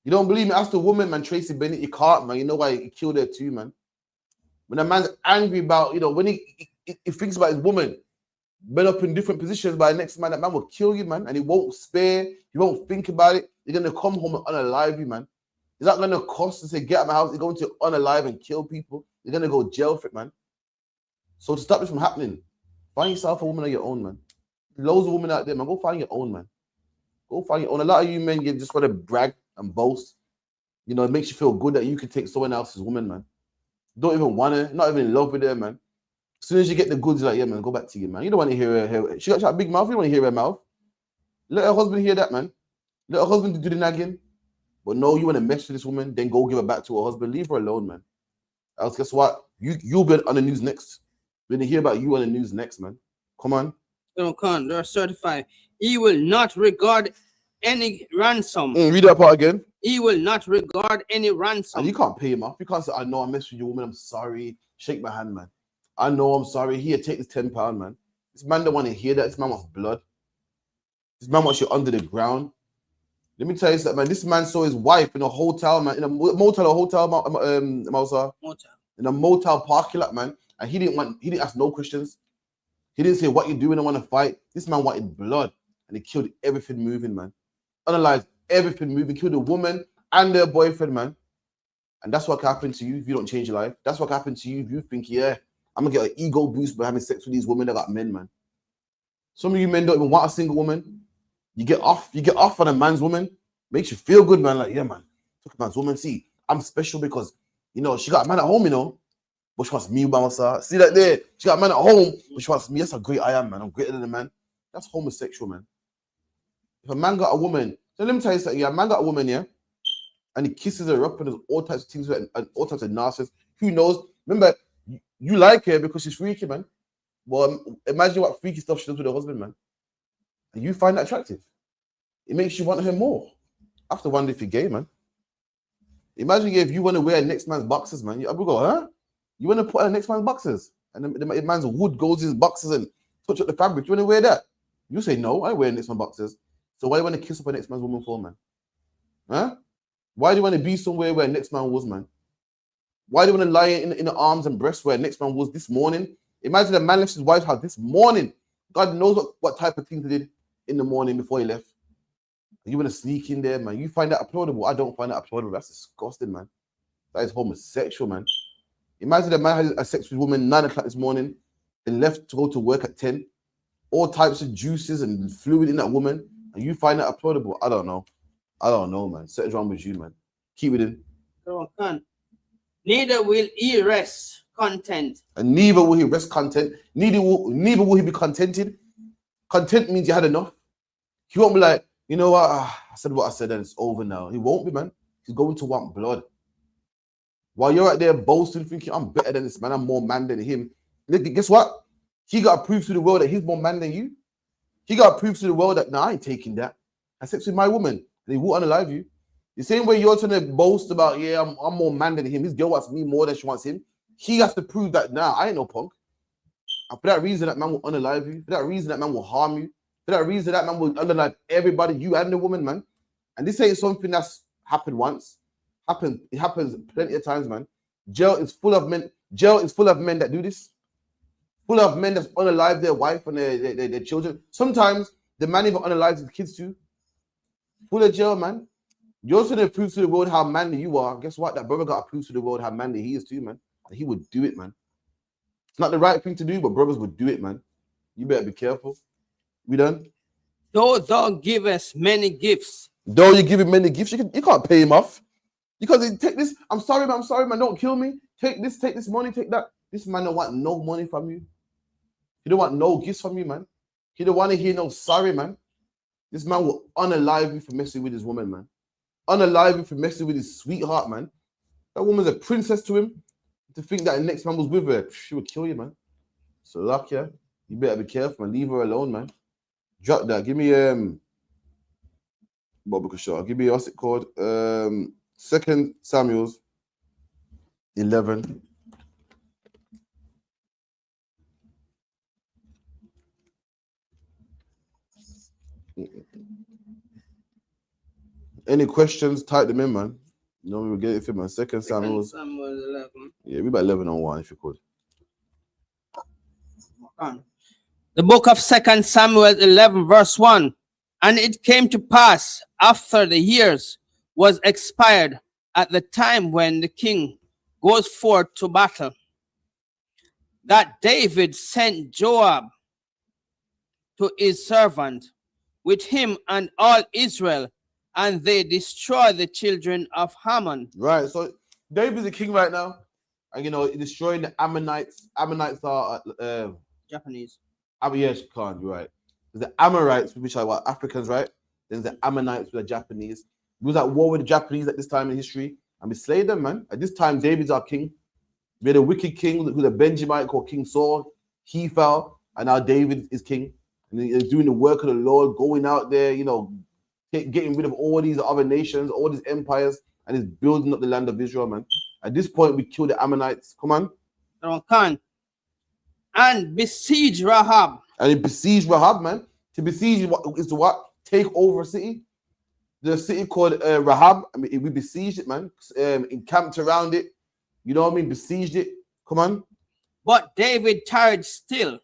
You don't believe me? Ask the woman, man. Tracy Bennett. You can't, man. You know why he killed her too, man. When a man's angry about, when he thinks about his woman, been up in different positions by the next man, that man will kill you, man. And he won't spare. He won't think about it. You're going to come home and unalive you, man. It's not going to cost to say, get out of my house. You're going to unalive and kill people. You're going to go jail for it, man. So to stop this from happening, find yourself a woman of your own, man. Loads of women out there, man. Go find your own, man. Go find your own. A lot of you men, you just want to brag and boast. It makes you feel good that you can take someone else's woman, man. Don't even want her, not even in love with her, man. As soon as you get the goods, you're like, yeah, man, go back to you, man. You don't want to hear her. She got a big mouth. You don't want to hear her mouth. Let her husband hear that, man. Let her husband do the nagging. But no, you want to mess with this woman, then go give her back to her husband. Leave her alone, man. Else, guess what? You'll be on the news next. We're going to hear about you on the news next, man. Come on. They're certified. He will not regard any ransom. Read that part again. He will not regard any ransom. And you can't pay him off. You can't say, I know I messed with your woman. I'm sorry. Shake my hand, man. I know I'm sorry. Here, take this £10, man. This man don't want to hear that. This man wants blood. This man wants you under the ground. Let me tell you something, man. This man saw his wife in a hotel, man. In a motel, Mousa. In a motel parking lot, man. And he didn't ask no questions. He didn't say, what you doing? I want to fight. This man wanted blood. And he killed everything moving, man. Analyzed everything moving. Killed a woman and their boyfriend, man. And that's what can happen to you if you don't change your life. That's what can happen to you if you think, yeah, I'm going to get an ego boost by having sex with these women that got men, man. Some of you men don't even want a single woman. You get off on a man's woman. Makes you feel good, man. Like, yeah, man. Look at man's woman. See, I'm special because, she got a man at home, but she wants me by my side. See that there? She got a man at home, but she wants me. That's how great I am, man. I'm greater than a man. That's homosexual, man. If a man got a woman, so let me tell you something. Yeah, a man got a woman, yeah, and he kisses her up and does all types of things with her, and all types of nonsense. Who knows? Remember, you like her because she's freaky, man. Well, imagine what freaky stuff she does with her husband, man. And you find that attractive. It makes you want her more. I have to wonder if you're gay, man. Imagine if you want to wear next man's boxers, man. I would go, huh? You want to put on next man's boxers? And the man's wood goes in his boxers and touch up the fabric. You want to wear that? You say, no, I ain't wearing next man's boxers. So why do you want to kiss up a next man's woman for, man? Huh? Why do you want to be somewhere where next man was, man? Why do you want to lie in the arms and breasts where next man was this morning? Imagine a man left his wife's house this morning. God knows what type of things he did in the morning before he left. You want to sneak in there, man. You find that applaudable. I don't find that applaudable. That's disgusting, man. That is homosexual, man. Imagine a man had a sex with a woman 9 o'clock this morning and left to go to work at 10. All types of juices and fluid in that woman. And you find that applaudable. I don't know, man. Something's wrong with you, man. Keep it in. Neither will he rest content. And neither will he rest content. Neither will he be contented. Content means you had enough. He won't be like, you know what? I said what I said and it's over now. He won't be, man. He's going to want blood. While you're out there boasting, thinking, I'm better than this man, I'm more man than him. Guess what? He got to prove to the world that he's more man than you. He got to prove to the world that, I ain't taking that. I sex with my woman, and he won't unalive you. The same way you're trying to boast about, yeah, I'm more man than him. His girl wants me more than she wants him. He has to prove that, I ain't no punk. And for that reason, that man will unalive you. For that reason, that man will harm you. For that reason, that man will unalive everybody, you and the woman, man. And this ain't something that's happened once. It happens plenty of times, man. Jail is full of men. Jail is full of men that do this. Full of men that's unalive their wife and their children. Sometimes the man even unalives his kids too. Full of jail, man. You're also going to prove to the world how manly you are. Guess what? That brother got to prove to the world how manly he is too, man. And he would do it, man. It's not the right thing to do, but brothers would do it, man. You better be careful. We done? Though thou givest many gifts. Though you give him many gifts, you can't pay him off. Because he take this, I'm sorry, man, don't kill me. Take this money, take that. This man don't want no money from you. He don't want no gifts from you, man. He don't want to hear no sorry, man. This man will unalive you for messing with his woman, man. Unalive you for messing with his sweetheart, man. That woman's a princess to him. To think that the next man was with her, she would kill you, man. So luck, yeah. You better be careful and leave her alone, man. Drop that. Give me Bobby Shaw. Give me what's it called? 2 Samuel 11. Any questions? Type them in, man. You know, we'll get it for man. 2 Samuel 11. Yeah, we about 11:01 if you could. The book of 2 Samuel 11, verse 1. And it came to pass after the years was expired at the time when the king goes forth to battle, that David sent Joab to his servant with him and all Israel, and they destroyed the children of Haman. Right, so David's the king right now, and you know, destroying the Ammonites. Ammonites are Japanese. Yes, Khan, you're right. There's the Amorites, which are what, Africans, right? There's the Ammonites, which are Japanese. We was at war with the Japanese at this time in history, and we slayed them, man. At this time, David's our king. We had a wicked king who's a Benjamite called King Saul. He fell, and now David is king. And he's doing the work of the Lord, going out there, you know, getting rid of all these other nations, all these empires, and he's building up the land of Israel, man. At this point, we kill the Ammonites. Come on. Khan. And besiege Rahab. And he besieged Rahab, man. To besiege is to what? Take over a city. The city called Rahab. I mean, we besieged it, man. Encamped around it. You know what I mean? Besieged it. Come on. But David tarried still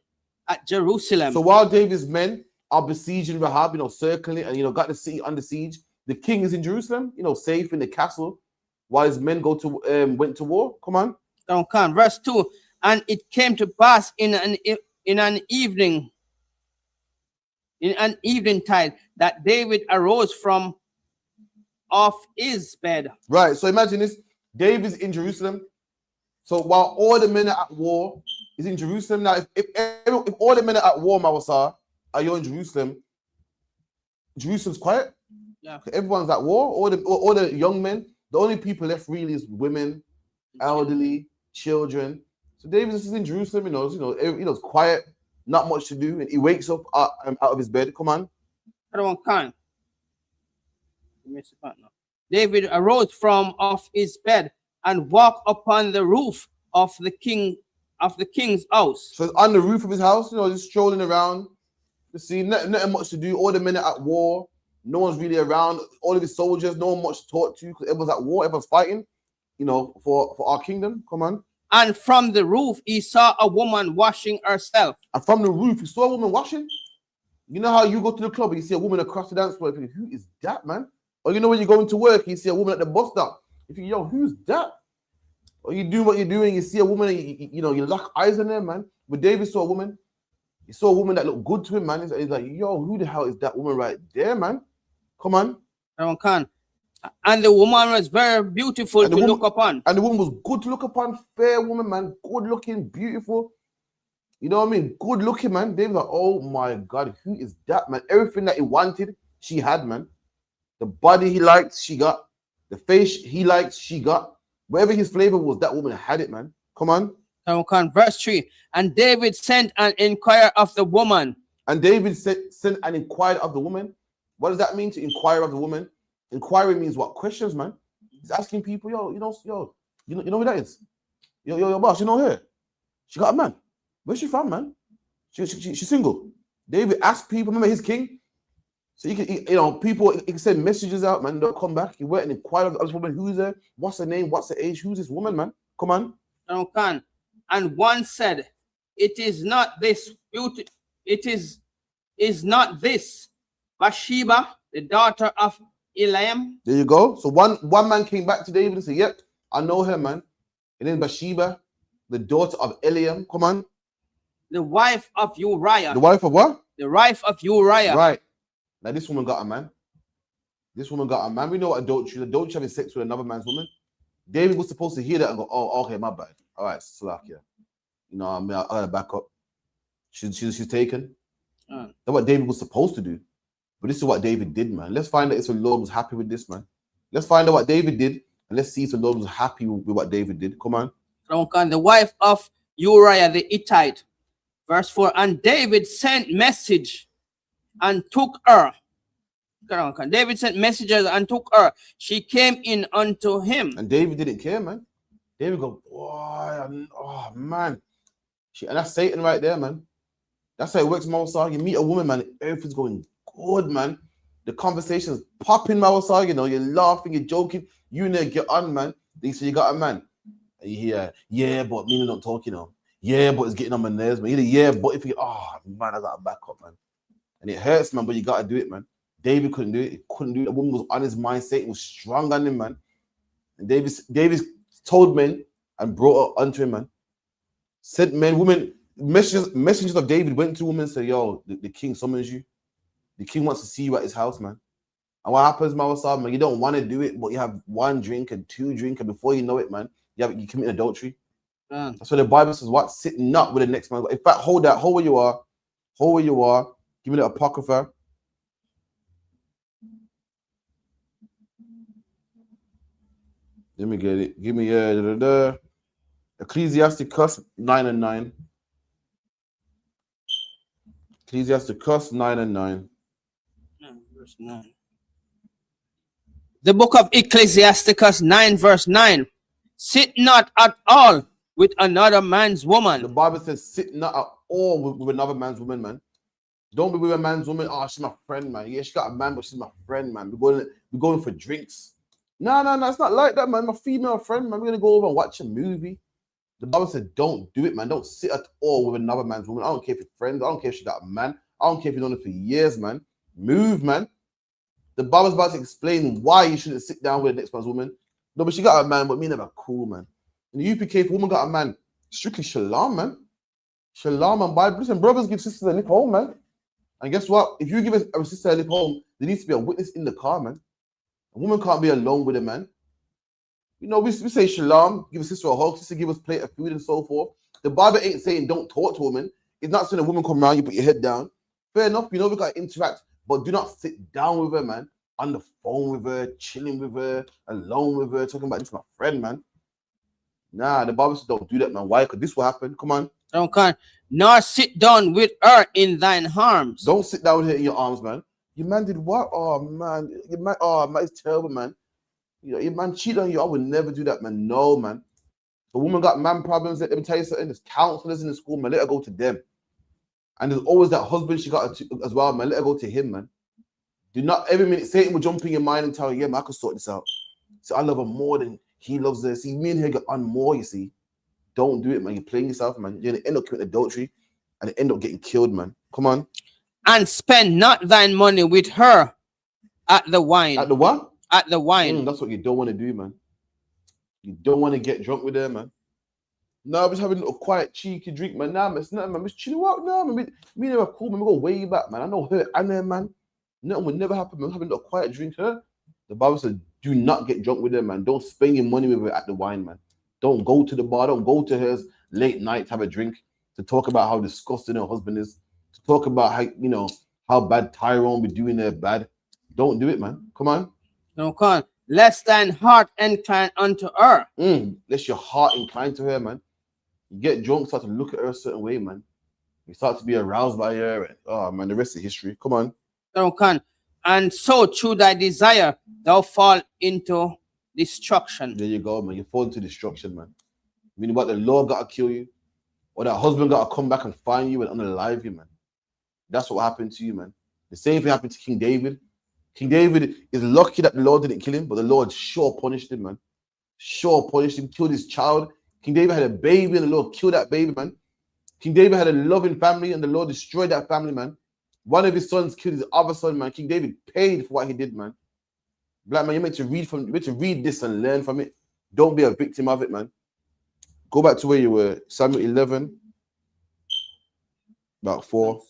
at Jerusalem. So while David's men are besieging Rahab, you know, circling it, and you know, got the city under siege, the king is in Jerusalem, you know, safe in the castle, while his men went to war. Come on. Khan. Verse 2. And it came to pass in an evening tide that David arose from off his bed. Right. So imagine this. David's in Jerusalem. So while all the men are at war, he's in Jerusalem. Now, if all the men are at war, Mawasa, are you in Jerusalem? Jerusalem's quiet. Yeah. Everyone's at war. All the young men. The only people left really is women, elderly, children. So David is in Jerusalem. You know, it's quiet, not much to do, and he wakes up out of his bed. Come on. David arose from off his bed and walked upon the roof of the king's house. So on the roof of his house, you know, just strolling around. You see, nothing much to do. All the men are at war. No one's really around. All of his soldiers, no one much to talk to because everyone's at war. Everyone's fighting. You know, for our kingdom. Come on. And from the roof, he saw a woman washing herself. And from the roof, he saw a woman washing. You know how you go to the club and you see a woman across the dance floor. You think, who is that, man? Or you know when you go into work, you see a woman at the bus stop. You think, yo, who's that? Or you do what you're doing, you see a woman, and you lock eyes on her, man. But David saw a woman. He saw a woman that looked good to him, man. He's like, yo, who the hell is that woman right there, man? Come on. And the woman was very beautiful to look upon. And the woman was good to look upon. Fair woman, man. Good looking, beautiful. You know what I mean? Good looking, man. David's like, oh my God, who is that, man? Everything that he wanted, she had, man. The body he liked, she got. The face he liked, she got. Whatever his flavor was, that woman had it, man. Come on. Verse 3. And David sent and inquired of the woman. And David sent and inquired of the woman. What does that mean, to inquire of the woman? Inquiry means what? Questions, man. He's asking people, you know who that is? Yo, boss, you know her? She got a man. Where's she from, man? She's single. David asked people, remember his king? So people, he can send messages out, man. They'll come back. He went and inquired of this woman. Who's there? What's her name? What's her age? Who's this woman, man? Come on. And one said, it is not this beauty. It is not this Bathsheba, the daughter of Eliam. There you go. So one man came back to David and said, yep, I know her, man. Her name is Bathsheba, the daughter of Eliam. Come on. The wife of Uriah. The wife of what? The wife of Uriah. Right. Now this woman got a man. This woman got a man. We know what adultery. Adultery having sex with another man's woman. David was supposed to hear that and go, oh, okay, my bad. All right, slack, yeah. You know, I gotta back up. She's taken. That's what David was supposed to do. But this is what David did, man. Let's find out if the Lord was happy with this, man. Let's find out what David did, and let's see if the Lord was happy with what David did. Come on. The wife of Uriah the Hittite. Verse 4. And David sent message and took her. David sent messengers and took her. She came in unto him. And David didn't care, man. David go, boy, oh man. And that's Satan right there, man. That's how it works, Mawasar. You meet a woman, man, everything's going good, man. The conversation's popping, Mawasar, you know, you're laughing, you're joking, you know, get on, man. They say you got a man. And you hear, yeah, but me not talking, you know. Yeah, but it's getting on my nerves, man. Yeah, but if you, oh man, I gotta back up, man. And it hurts, man, but you gotta do it, man. David couldn't do it. He couldn't do it. The woman was on his mindset. It was strong on him, man. And David told men and brought her unto him, man. Said men, women, messengers of David went to women and said, yo, the king summons you. The king wants to see you at his house, man. And what happens, Mawasab, man, you don't want to do it, but you have one drink and two drink, and before you know it, man, you commit adultery. That's what the Bible says, what? Sit not with the next man. In fact, hold where you are. Hold where you are. Give me the Apocrypha. Let me get it. Give me Ecclesiasticus 9 and 9. Ecclesiasticus 9 and 9. Verse 9. The book of Ecclesiasticus 9 verse 9. Sit not at all with another man's woman. The Bible says sit not at all with another man's woman, man. Don't be with a man's woman. Oh, she's my friend, man. Yeah, she got a man, but she's my friend, man. We're going for drinks. No, it's not like that, man. My female friend, man. We're gonna go over and watch a movie. The Bible said, don't do it, man. Don't sit at all with another man's woman. I don't care if you're friends. I don't care if she got a man. I don't care if you've known her for years, man. Move, man. The Bible's about to explain why you shouldn't sit down with the next man's woman. No, but she got a man, but me never cool, man. In the UPK, if a woman got a man, strictly shalom, man. Shalom and Bible. Listen, brothers give sisters a lift home, man. And guess what? If you give a sister a lift home, there needs to be a witness in the car, man. A woman can't be alone with a man. You know, we say shalom, give a sister a hug, sister give us a plate of food and so forth. The Bible ain't saying don't talk to a woman. It's not saying a woman come around, you put your head down. Fair enough, you know we got to interact, but do not sit down with her, man. On the phone with her, chilling with her, alone with her, talking about this my friend, man. Nah, the Bible says don't do that, man. Why? Because this will happen. Come on. Don't nor sit down with her in thine arms. Don't sit down with her in your arms, man. Your man did what? Oh man, it's terrible, man. You know, your man cheated on you. I would never do that, man. No, man. If a woman got man problems, let me tell you something. There's counselors in the school, man. Let her go to them. And there's always that husband she got as well, man. Let her go to him, man. Do not every minute Satan will jump in your mind and tell you, yeah, man, I can sort this out. So I love her more than he loves her. See, me and her get on more, you see. Don't do it, man. You're playing yourself, man. You're gonna end up committing adultery and end up getting killed, man. Come on. And spend not thine money with her at the wine. At the what? At the wine. That's what you don't want to do, man. You don't want to get drunk with her, man. No, I'm just having a quiet, cheeky drink, man. Nah, man, it's nothing, man. Just chilling out, nah, man. Me never cool, man. We go way back, man. I know her and her, man. Nothing would never happen, man. Having a quiet drink, her. The Bible says, do not get drunk with her, man. Don't spend your money with her at the wine, man. Don't go to the bar. Don't go to hers late night to have a drink, to talk about how disgusting her husband is, to talk about how, you know, how bad Tyrone be doing her bad. Don't do it, man. Come on. Don't lest thine heart incline unto her. Lest your heart incline to her, man. You get drunk, start to look at her a certain way, man. You start to be aroused by her, and oh man, the rest is history. Come on. Don't and so through thy desire thou fall into destruction. There you go, man. You fall into destruction, man. Meaning what, the Lord gotta kill you, or that husband gotta come back and find you and unalive you, man. That's what happened to you, man. The same thing happened to King David. King David is lucky that the Lord didn't kill him, but the Lord sure punished him, man. Sure punished him, killed his child. King David had a baby and the Lord killed that baby, man. King David had a loving family and the Lord destroyed that family, man. One of his sons killed his other son, man. King David paid for what he did, man. Black man, you're meant to read this and learn from it. Don't be a victim of it, man. Go back to where you were. Samuel 11. About 4.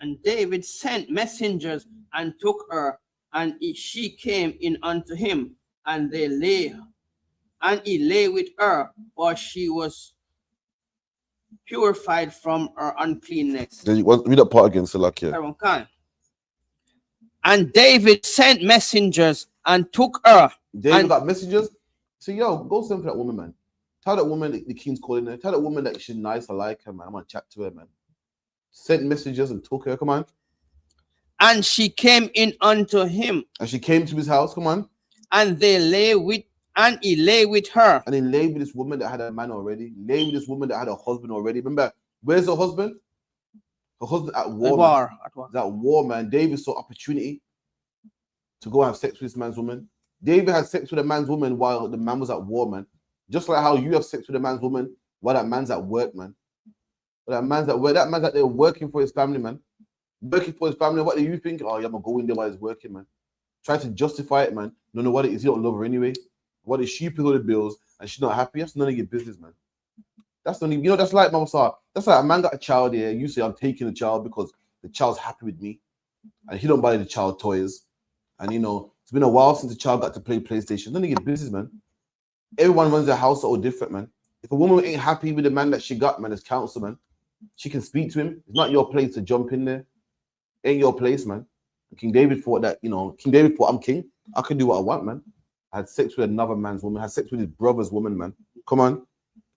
And David sent messengers and took her, and she came in unto him, and he lay with her, for she was purified from her uncleanness. Then you want read that part again, Salakia. Everyone can. And David sent messengers and took her. David And- got messages. So yo, go send for that woman, man. Tell that woman that the king's calling her. Tell that woman that she's nice. I like her, man. I'm gonna chat to her, man. Sent messages and took her. Come on. And she came in unto him, And she came to his house. Come on. and he lay with her. And he lay with this woman that had a man already. Lay with this woman that had a husband already. Remember, where's her husband? Her husband at war. Man. At war. He's at war, man. David saw opportunity to go have sex with this man's woman. David had sex with a man's woman while the man was at war, man. Just like how you have sex with a man's woman while that man's at work, man. While that man's at work, that man's out there working for his family, man. Working for his family. What do you think? Oh, yeah, I'm gonna go in there while he's working, man. Try to justify it, man. No, no, what it is, you don't love her anyway. What is she pays all the bills and she's not happy? That's none of your business, man. That's not even, that's like Mama saw. That's like a man got a child here. You say I'm taking the child because the child's happy with me, and he don't buy the child toys. And it's been a while since the child got to play PlayStation. None of your business, man. Everyone runs their house all different, man. If a woman ain't happy with the man that she got, man, as counsel, man, she can speak to him. It's not your place to jump in there. Ain't your place, man. King David thought that, King David thought, I'm king. I can do what I want, man. I had sex with another man's woman. I had sex with his brother's woman, man. Come on.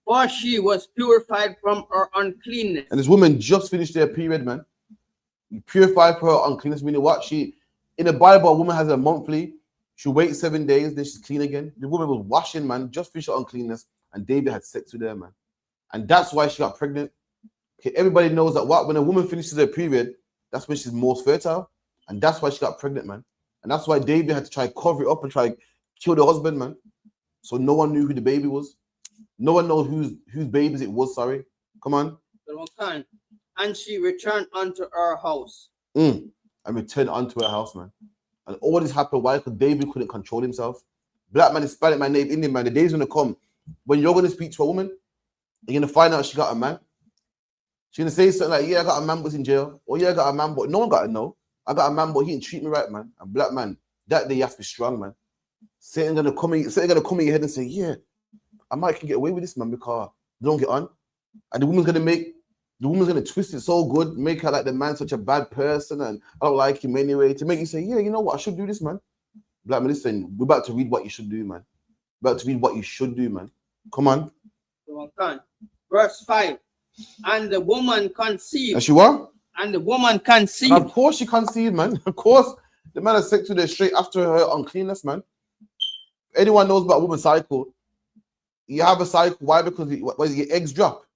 For she was purified from her uncleanness. And this woman just finished their period, man. You purify for her uncleanness, meaning what? In the Bible, a woman has a monthly. She waits 7 days, then she's clean again. The woman was washing, man, just finished her uncleanness, and David had sex with her, man. And that's why she got pregnant. Okay, everybody knows that when a woman finishes her period, that's when she's most fertile. And that's why she got pregnant, man. And that's why David had to try cover it up and try kill the husband, man. So no one knew who the baby was. No one knows whose babies it was, sorry. Come on. And she returned unto her house. And returned unto her house, man. And all this happened, why? Because David couldn't control himself. Black man, Hispanic man, Native Indian man, the day's gonna come when you're gonna speak to a woman, you're gonna find out she got a man. She's gonna say something like, yeah, I got a man, but in jail. Or yeah, I got a man, but no one gotta know. I got a man, but he didn't treat me right, man. And black man, that day you have to be strong, man. Satan gonna come in your head and say, yeah, I might can get away with this, man, because they don't get on. And the woman's gonna twist it so good, make her like the man such a bad person, and I don't like him anyway, to make you say, yeah, you know what, I should do this, man. Black man, listen, we're about to read what you should do, man. We're about to read what you should do, man. Come on. Verse 5. And the woman conceived. And she what? And the woman conceived. And of course she conceived, man. Of course, the man has sex with her straight after her uncleanness, man. Anyone knows about woman's cycle? You have a cycle. Why? Because your eggs drop.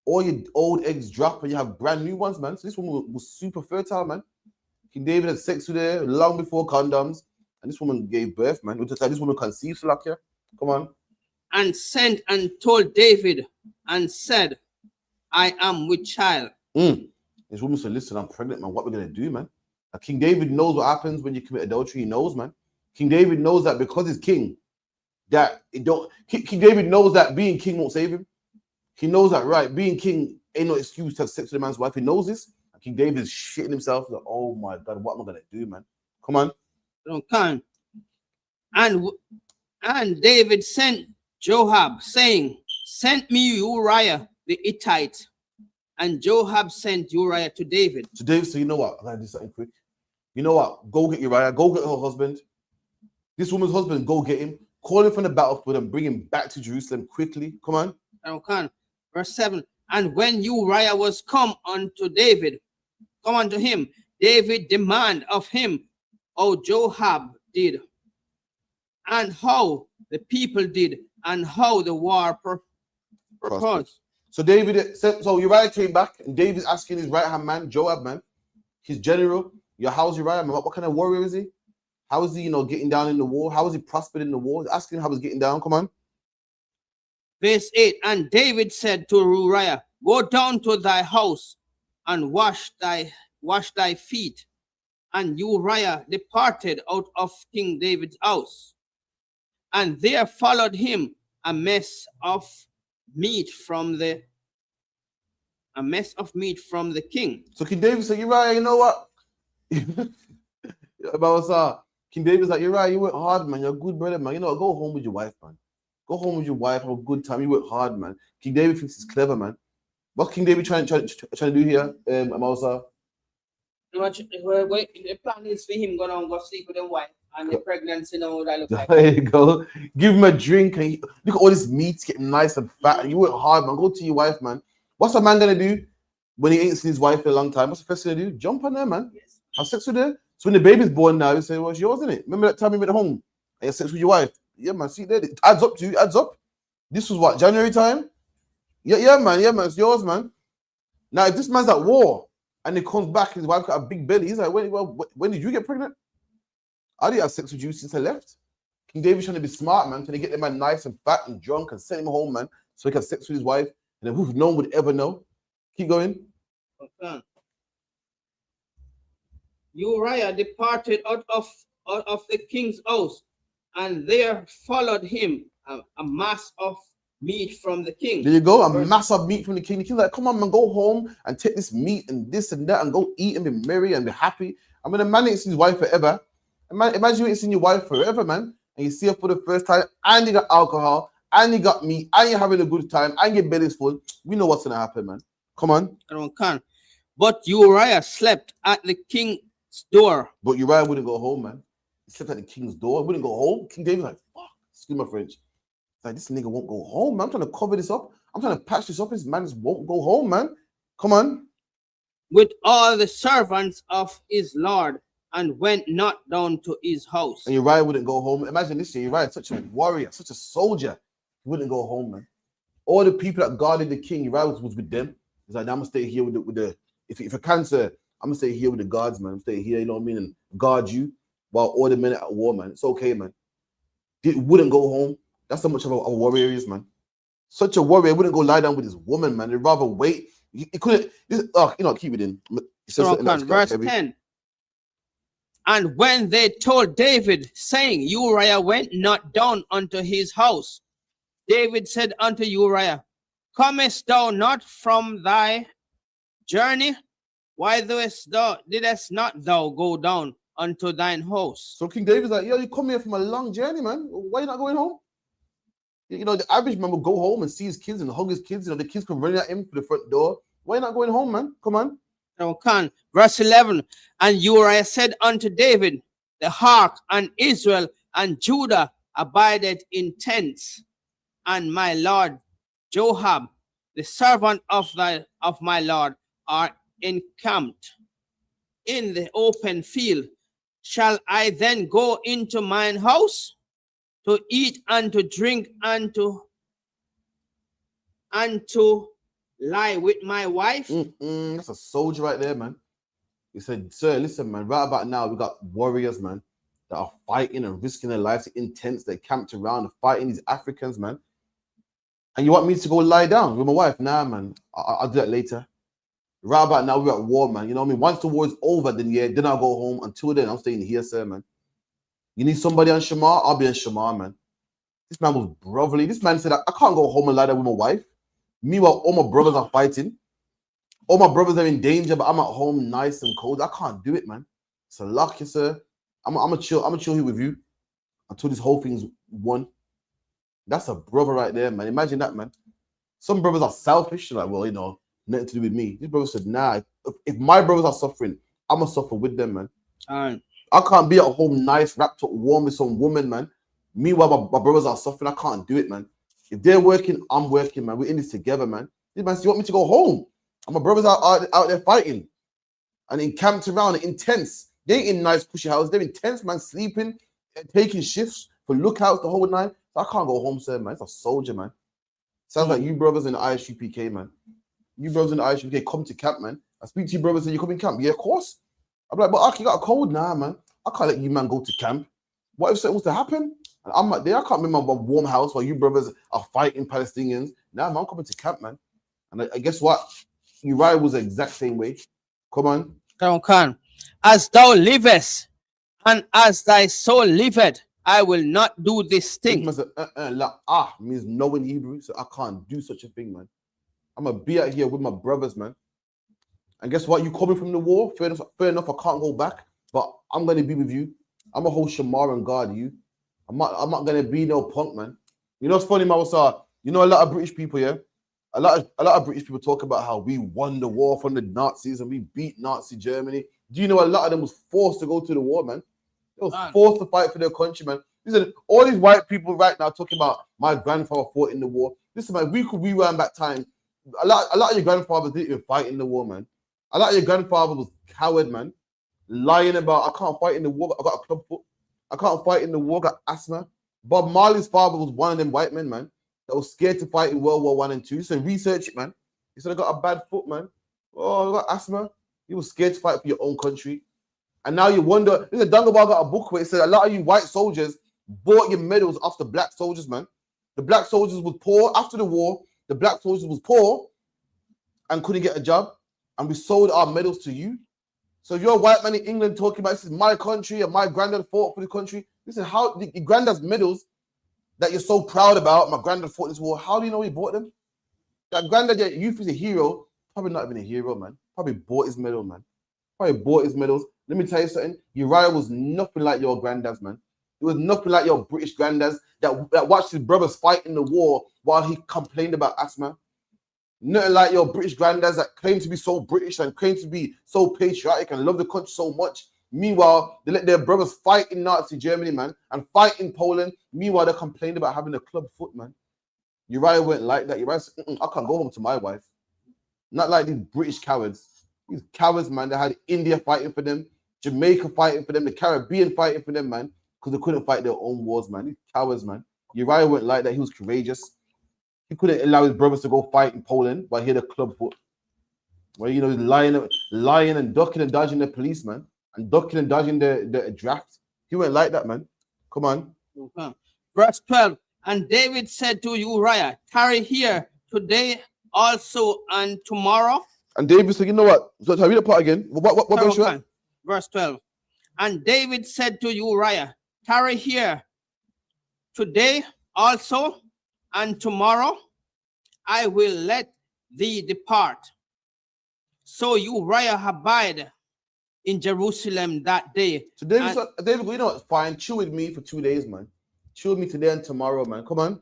All your old eggs drop and you have brand new ones, man. So this woman was super fertile, man. King David had sex with her long before condoms. And this woman gave birth, man. This woman conceived, Salakia. Come on. And sent and told David and said, I am with child. This woman said, listen, I'm pregnant, man. What we're going to do, man? Now, King David knows what happens when you commit adultery. He knows, man. King David knows that because he's king, King David knows that being king won't save him. He knows that, right? Being king ain't no excuse to have sex with a man's wife. He knows this. And King David is shitting himself. Like, oh my God, what am I going to do, man? Come on. And David sent Joab, saying, send me Uriah the Hittite. And Joab sent Uriah to David. So David said, you know what? I'm going to do something quick. You know what? Go get Uriah. Go get her husband. This woman's husband, go get him. Call him from the battlefield and bring him back to Jerusalem quickly. Come on. Verse 7. And when Uriah was come unto him, David demanded of him how Joab did, and how the people did, and how the war proposed. So Uriah came back, and David's asking his right-hand man, Joab, man, his general, how's Uriah, man? What kind of warrior is he? How is he, getting down in the war? How is he prospered in the war? Asking him how he's getting down. Come on. Verse 8. And David said to Uriah, go down to thy house and wash thy feet. And Uriah departed out of King David's house. And there followed him a mess of meat from the king. So King David said, Uriah, you know what? King David's like, Uriah, you work hard, man. You're a good brother, man. You know, go home with your wife, man. Go home with your wife, have a good time. You work hard, man. King David thinks he's clever, man. What's King David trying to do here, Amasa? The plan is for him go sleep with his wife and the pregnancy now that look like. There you go. Give him a drink and look at all this meat, getting nice and fat. And you work hard, man. Go to your wife, man. What's a man gonna do when he ain't seen his wife for a long time? What's the first thing to do? Jump on her, man. Yes. Have sex with her. So when the baby's born now, you say, well, it's yours, isn't it? Remember that time you went home and you had sex with your wife? Yeah, man. See there, it adds up to you, adds up. This was what, January time? Yeah, man, it's yours, man. Now, if this man's at war and he comes back, his wife got a big belly, he's like, when did you get pregnant? I didn't have sex with you since I left. King David's trying to be smart, man, trying to get the man nice and fat and drunk and send him home, man, so he can have sex with his wife, and then who no one would ever know. Keep going. Okay. Uriah departed out of the king's house, and there followed him a mass of meat from the king. There you go, a mass of meat from the king. The king's like, come on, man, go home and take this meat and this and that and go eat and be merry and be happy. I mean, a man ain't seen his wife forever. Imagine you ain't seen your wife forever, man, and you see her for the first time, and you got alcohol, and you got meat, and you're having a good time, and your belly's full. We know what's gonna happen, man. Come on. But Uriah slept at the king's door. But Uriah wouldn't go home, man. He slept at the king's door. He wouldn't go home. King David's like, fuck, excuse my French. Like, this nigga won't go home, man. I'm trying to cover this up. I'm trying to patch this up. This man just won't go home, man. Come on. With all the servants of his lord, and went not down to his house. And Uriah wouldn't go home. Imagine this year, Uriah, such a warrior, such a soldier. He wouldn't go home, man. All the people that guarded the king, Uriah was with them. He's like, I'm gonna stay here with the if a cancer, I'm gonna stay here with the guards, man. I'm stay here, you know what I mean, and guard you while all the men are at war, man. It's okay, man. He wouldn't go home. That's how much of a warrior he is, man. Such a warrior wouldn't go lie down with his woman, man. They'd rather wait. He couldn't. Keep it in. Verse 10. And when they told David, saying, Uriah went not down unto his house, David said unto Uriah, comest thou not from thy journey? Why didst not thou go down unto thine house? So King David's like, yo, you come here from a long journey, man. Why you not going home? You know, the average man will go home and see his kids and hug his kids. You know, the kids come running at him for the front door. Why you not going home, man? Come on. Verse 11. And Uriah said unto David, the ark and Israel and Judah abided in tents, and my lord Joab, the servant of my lord, are encamped in the open field. Shall I then go into mine house to eat and to drink and to lie with my wife? That's a soldier right there, man. He said, sir, listen, man, right about now, we got warriors, man, that are fighting and risking their lives in tents. They camped around and fighting these Africans, man. And you want me to go lie down with my wife? Nah, man, I'll do that later. Right about now, we're at war, man. You know what I mean? Once the war is over, then I'll go home. Until then, I'm staying here, sir, man. You need somebody on Shamar? I'll be on Shamar, man. This man was brotherly. This man said, I can't go home and lie down with my wife. Meanwhile, all my brothers are fighting. All my brothers are in danger, but I'm at home nice and cold. I can't do it, man. So lucky, sir. I'm gonna chill here with you until this whole thing's won. That's a brother right there, man. Imagine that, man. Some brothers are selfish. They're like, well, you know, nothing to do with me. This brother said, nah, if my brothers are suffering, I'm gonna suffer with them, man. I can't be at home nice, wrapped up warm with some woman, man. Meanwhile, my brothers are suffering. I can't do it, man. If they're working, I'm working, man. We're in this together, man. This man said, you want me to go home? And my brothers are out there fighting and encamped around, intense. They ain't in nice cushy houses. They're intense, man, sleeping, taking shifts for lookouts the whole night. So I can't go home, sir, man. It's a soldier, man. Sounds like you brothers in the ISUPK, man. You brothers in the ISUPK come to camp, man. I speak to you brothers and you come in camp. Yeah, of course. I'm like, but Aki, you got a cold? Nah, man. I can't let you, man, go to camp. What if something was to happen? And I'm like, there, I can't be in my warm house while you brothers are fighting Palestinians. Nah, man, I'm coming to camp, man. And I guess what? Uriah was the exact same way. Come on. As thou livest, and as thy soul liveth, I will not do this thing. Means no in Hebrew, so I can't do such a thing, man. I'm gonna be out here with my brothers, man. And guess what? You coming from the war? Fair enough, I can't go back, but I'm gonna be with you. I'm gonna hold Shamar and guard you. I'm not gonna be no punk, man. You know what's funny, Mawasa? You know a lot of British people, yeah? A lot of British people talk about how we won the war from the Nazis and we beat Nazi Germany. Do you know a lot of them was forced to go to the war, man? They was forced to fight for their country, man. Listen, all these white people right now talking about my grandfather fought in the war. Listen, man, we could rewind back time. A lot of your grandfathers didn't even fight in the war, man. A lot of your grandfather was coward, man. Lying about, I can't fight in the war, I got a club foot. I can't fight in the war, I got asthma. Bob Marley's father was one of them white men, man, that was scared to fight in World War I and II. So research it, man. He said, I got a bad foot, man. Oh, I got asthma. He was scared to fight for your own country. And now you wonder, there's a Dungabal got a book where it said a lot of you white soldiers bought your medals off the black soldiers, man. The black soldiers was poor. After the war, the black soldiers was poor and couldn't get a job. And we sold our medals to you. So if you're a white man in England talking about this is my country and my granddad fought for the country, listen, how the granddad's medals that you're so proud about, my granddad fought this war, how do you know he bought them? That granddad, your youth is a hero, probably not even a hero, man. Probably bought his medal, man. Probably bought his medals. Let me tell you something. Uriah was nothing like your granddads, man. It was nothing like your British granddads that watched his brothers fight in the war while he complained about asthma. Nothing like your British granddads that claim to be so British and claim to be so patriotic and love the country so much. Meanwhile, they let their brothers fight in Nazi Germany, man, and fight in Poland. Meanwhile, they complained about having a club foot, man. Uriah went like that. Uriah said, I can't go home to my wife. Not like these British cowards. These cowards, man, they had India fighting for them, Jamaica fighting for them, the Caribbean fighting for them, man, because they couldn't fight their own wars, man. These cowards, man. Uriah went like that. He was courageous. He couldn't allow his brothers to go fight in Poland while he had a club foot. Well, you know, he's lying and ducking and dodging the police, man, and ducking and dodging the draft. He went like that, man. Come on. Okay. Verse 12. And David said to Uriah, tarry here today also and tomorrow. And David said, you know what? So read the part again. What verse you at? Verse 12. And David said to Uriah, tarry here today also and tomorrow I will let thee depart. So Uriah abide in Jerusalem that day. So David said, David, you know what? Fine. Chill with me for 2 days, man. Chill with me today and tomorrow, man. Come on.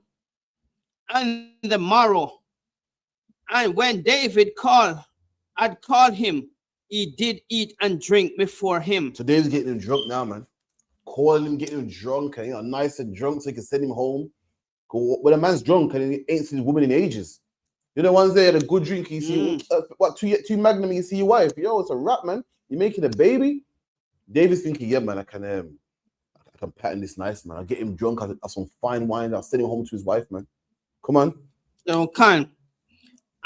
And the morrow. And when David had called him, he did eat and drink before him. So David's getting him drunk now, man. Calling him, getting him drunk, and nice and drunk so he can send him home. When a man's drunk and he ain't seen a woman in ages. You're the ones there, the good drink, you see, two Magnum, you see your wife. Yo, it's a wrap, man. You're making a baby. David's thinking, yeah, man, I can pattern this nice, man. I'll get him drunk, I'll have some fine wine, I'll send him home to his wife, man. Come on. Okay.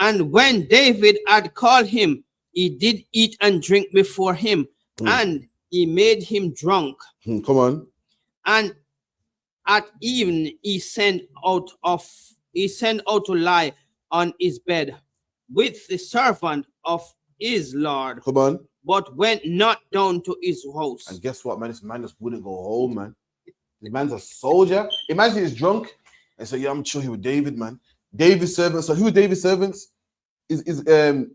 And when David had called him, he did eat and drink before him, and he made him drunk. Come on. And at evening he sent out to lie on his bed with the servant of his Lord. Come on. But went not down to his house. And guess what, man? This man just wouldn't go home, man. This man's a soldier. Imagine he's drunk and so yeah, I'm chill here with David, man. David's servants. So who are David's servants? Is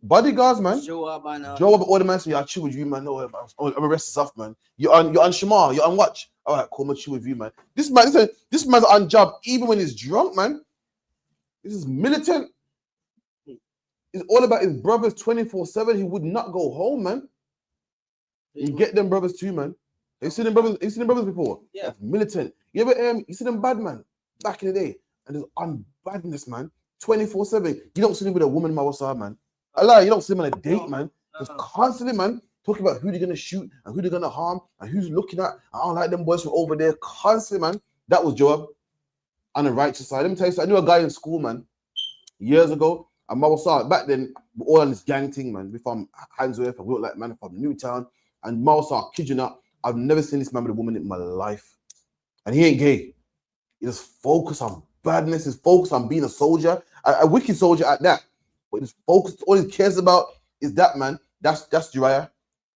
bodyguards, man. Joab and all the man say, yeah, I'll chill with you, man. No, I'm arrested stuff, man. You're on Shema, you're on watch. All right, cool, I'm chill with you, man. This man's on job even when he's drunk, man. This is militant. It's all about his brothers 24/7. He would not go home, man. You get them brothers too, man. You seen them brothers before? Yeah. That's militant. You ever you see them bad, man, back in the day, and there's on badness, man. 24/7. You don't see them with a woman, my man. Allah, you don't see them on a date, man. Just constantly, man, talking about who they're gonna shoot and who they're gonna harm and who's looking at. I don't like them boys from over there. Constantly, man. That was Joab on the righteous side. Let me tell you something. I knew a guy in school, man, years ago. And Mawasa, back then, we're all on this gang thing, man. We're from Handsworth, and we look like man from Newtown. And Mawasa, kid you not, I've never seen this man with a woman in my life. And he ain't gay. He just focused on badness. He's focused on being a soldier, a wicked soldier at that. But he's focused, all he cares about is that, man. That's Uriah.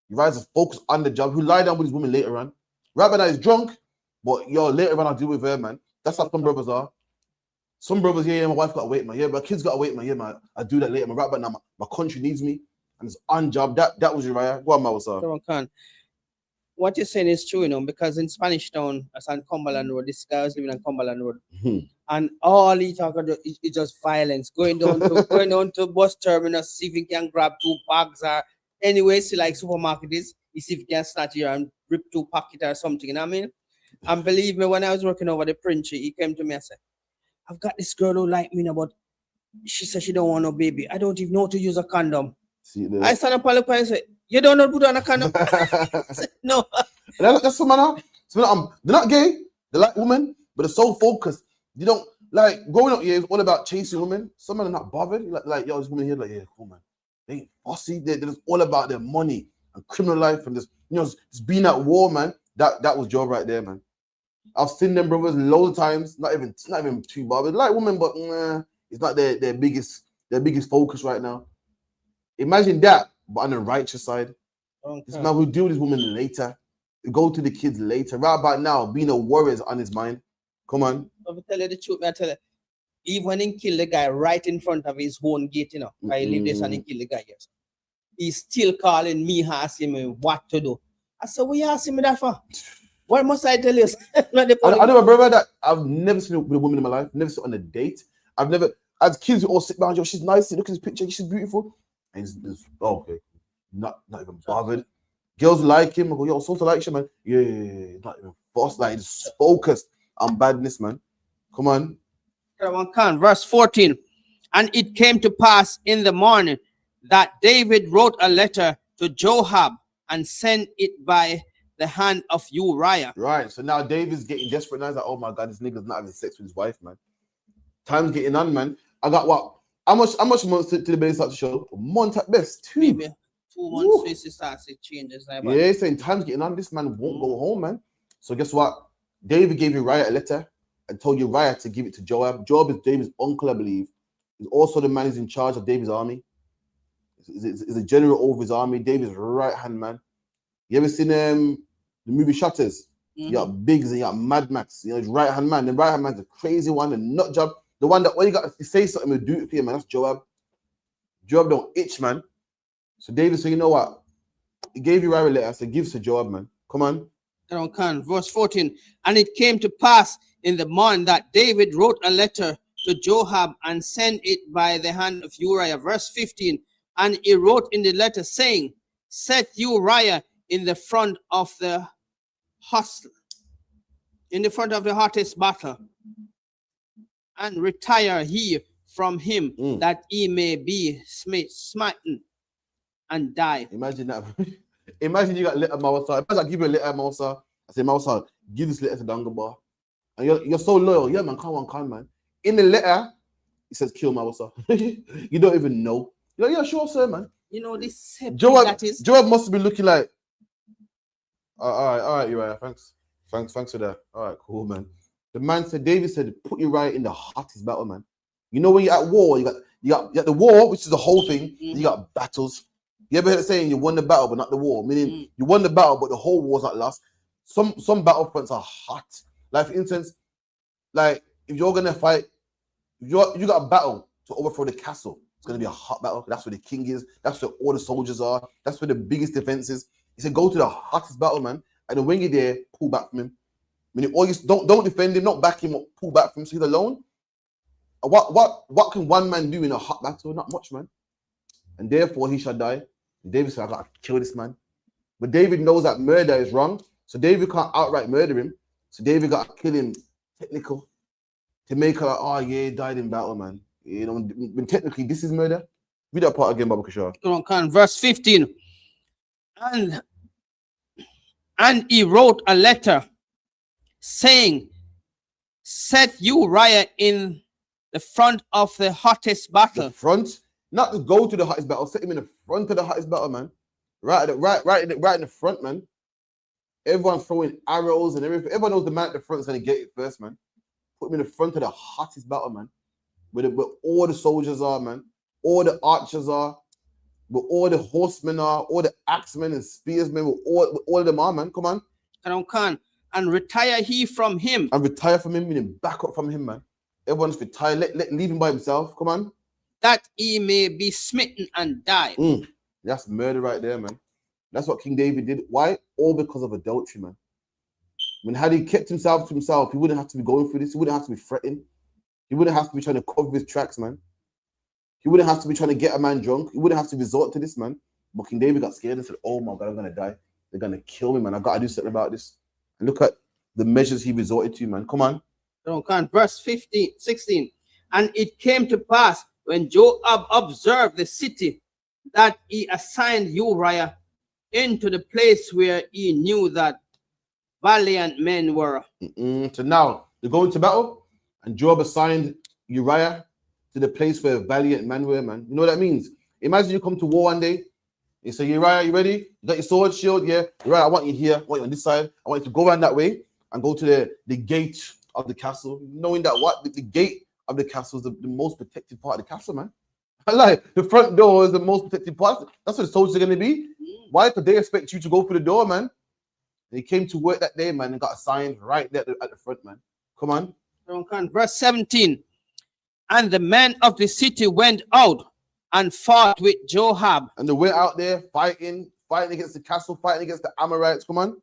Uriah's just focused on the job. He'll lie down with his woman later on. Right now he's drunk, but yo, later on I'll deal with her, man. That's how some brothers are. Some brothers, yeah, my wife got to wait, man. Yeah, my kids got to wait, man. Yeah, man. I do that later, man. Right but now, my country needs me. And it's on job. That was Uriah. Go on, Mawasa. what you're saying is true, you know, because in Spanish Town, as on Cumberland Road, this guy was living on Cumberland Road, and all he talk about is just violence. Going down to bus terminal, see if he can grab 2 bags or anyway, see like supermarket is, he see if he can snatch here and rip 2 packets or something. You know what I mean? And believe me, when I was working over the Prince, he came to me and said, "I've got this girl who like me, but she said she don't want no baby. I don't even know how to use a condom." I stand up on the point and say, "You don't know how to put on a condom?" I said, "No." That's some man. They're not gay. They like women, but they're so focused. You don't like growing up. Yeah, it's all about chasing women. Some men are not bothered. Like yo, this woman here, like yeah, cool man. They ain't bossy. They're just all about their money and criminal life and just being at war, man. That was job right there, man. I've seen them brothers loads of times. Not even too bothered. Like women, but it's not their biggest focus right now. Imagine that, but on the righteous side. Okay. This man will deal with this woman later. Go to the kids later. Right about now, being a warrior is on his mind. Come on. I'll tell you the truth, I tell you. Even he killed the guy right in front of his own gate, you know. I live this and he killed the guy, yes. He's still calling me, asking me what to do. I said, what you asking me that for? What must I tell you? I know my brother that I've never seen with a woman in my life, never seen on a date. I've never, as kids, we all sit down, yo, she's nice, look at this picture, she's beautiful. And he's okay, not even bothered. Girls like him, I go, yo, so to like you, man. Yeah, not even boss, like just focused on badness, man. Come on. Verse 14. And it came to pass in the morning that David wrote a letter to Joab and sent it by the hand of Uriah. Right. So now David's getting desperate now. He's like, oh my God, this nigga's not having sex with his wife, man. Time's getting on, man. I got what? How much months to the baby start to show? A month at best. 2. Maybe 2 months to start to changes. Yeah, he's saying time's getting on. This man won't go home, man. So guess what? David gave Uriah a letter and told Uriah to give it to Joab. Joab is David's uncle, I believe. He's also the man who's in charge of David's army. He's a general over his army. David's right-hand man. You ever seen the movie Shutters? You got Biggs and you got Mad Max. You know, his right-hand man. The right-hand man's a crazy one, the nut job. The one that when you got to say something, will do it for you, man. That's Joab. Joab don't itch, man. So David said, you know what? He gave Uriah a letter. I said, give it to Joab, man. Come on. Verse 14. And it came to pass in the morning that David wrote a letter to Joab and sent it by the hand of Uriah. Verse 15. And he wrote in the letter saying, set Uriah in the front of the hostel, in the front of the hottest battle, and retire he from him that he may be smitten and die. Imagine that. Imagine you got a letter, Mausa. Imagine I give you a letter, Mausa. I say, Mausa, give this letter to Dangaba. And you're so loyal. Yeah, man, come on, man. In the letter, it says kill Mausa. You don't even know. You're like, yeah, sure, sir, man. You know, this Joab must have been looking like, all right, Uriah, thanks for that. All right, cool, man. The man said, David said, put Uriah in the hottest battle, man. You know, when you're at war, you got the war, which is the whole thing. You got battles. You ever heard it saying you won the battle, but not the war? Meaning you won the battle, but the whole war's not lost. Some battlefronts are hot. Like, for instance, like if you're gonna fight, you got a battle to overthrow the castle. It's gonna be a hot battle. That's where the king is. That's where all the soldiers are. That's where the biggest defense is. He said, go to the hottest battle, man. And then when you're there, pull back from him. Meaning, or you don't defend him, not back him up, pull back from him. So he's alone. What can one man do in a hot battle? Not much, man. And therefore he shall die. And David said, I gotta kill this man. But David knows that murder is wrong. So David can't outright murder him. So David got to kill him technical to make her like, oh yeah, he died in battle, man. You know, when technically this is murder. Read that part again, Baba Kishore. Verse 15. And he wrote a letter saying, set Uriah in the front of the hottest battle. The front? Not to go to the hottest battle, set him in the front of the hottest battle, man. Right in the front, man. Everyone's throwing arrows and everything. Everyone knows the man at the front is going to get it first, man. Put him in the front of the hottest battle, man. Where all the soldiers are, man. All the archers are. Where all the horsemen are. All the axemen and spearsmen. Where all of them are, man. Come on. And retire he from him. And retire from him, meaning back up from him, man. Everyone's retired. Leave him by himself. Come on. That he may be smitten and die. That's murder right there, man. That's what King David did. Why? All because of adultery, man. When had he kept himself to himself, he wouldn't have to be going through this. He wouldn't have to be fretting. He wouldn't have to be trying to cover his tracks, man. He wouldn't have to be trying to get a man drunk. He wouldn't have to resort to this, man. But King David got scared and said, oh my God, I'm going to die. They're going to kill me, man. I've got to do something about this. And look at the measures he resorted to, man. Come on. Verse 16. And it came to pass when Joab observed the city that he assigned Uriah into the place where he knew that valiant men were. So now they're going to battle, and Joab assigned Uriah to the place where valiant men were, man. You know what that means? Imagine you come to war one day. You say, Uriah, you ready? You got your sword, shield? Yeah. Uriah, I want you here. I want you on this side. I want you to go around that way and go to the gate of the castle, knowing that the gate of the castle is the most protected part of the castle, man. Like, the front door is the most protected part. That's what the soldiers are going to be. Why could they expect you to go through the door, man? And he came to work that day, man, and got assigned right there at the front, man. Come on. Verse 17. And the men of the city went out and fought with Joab. And they went out there fighting against the castle, fighting against the Amorites. Come on.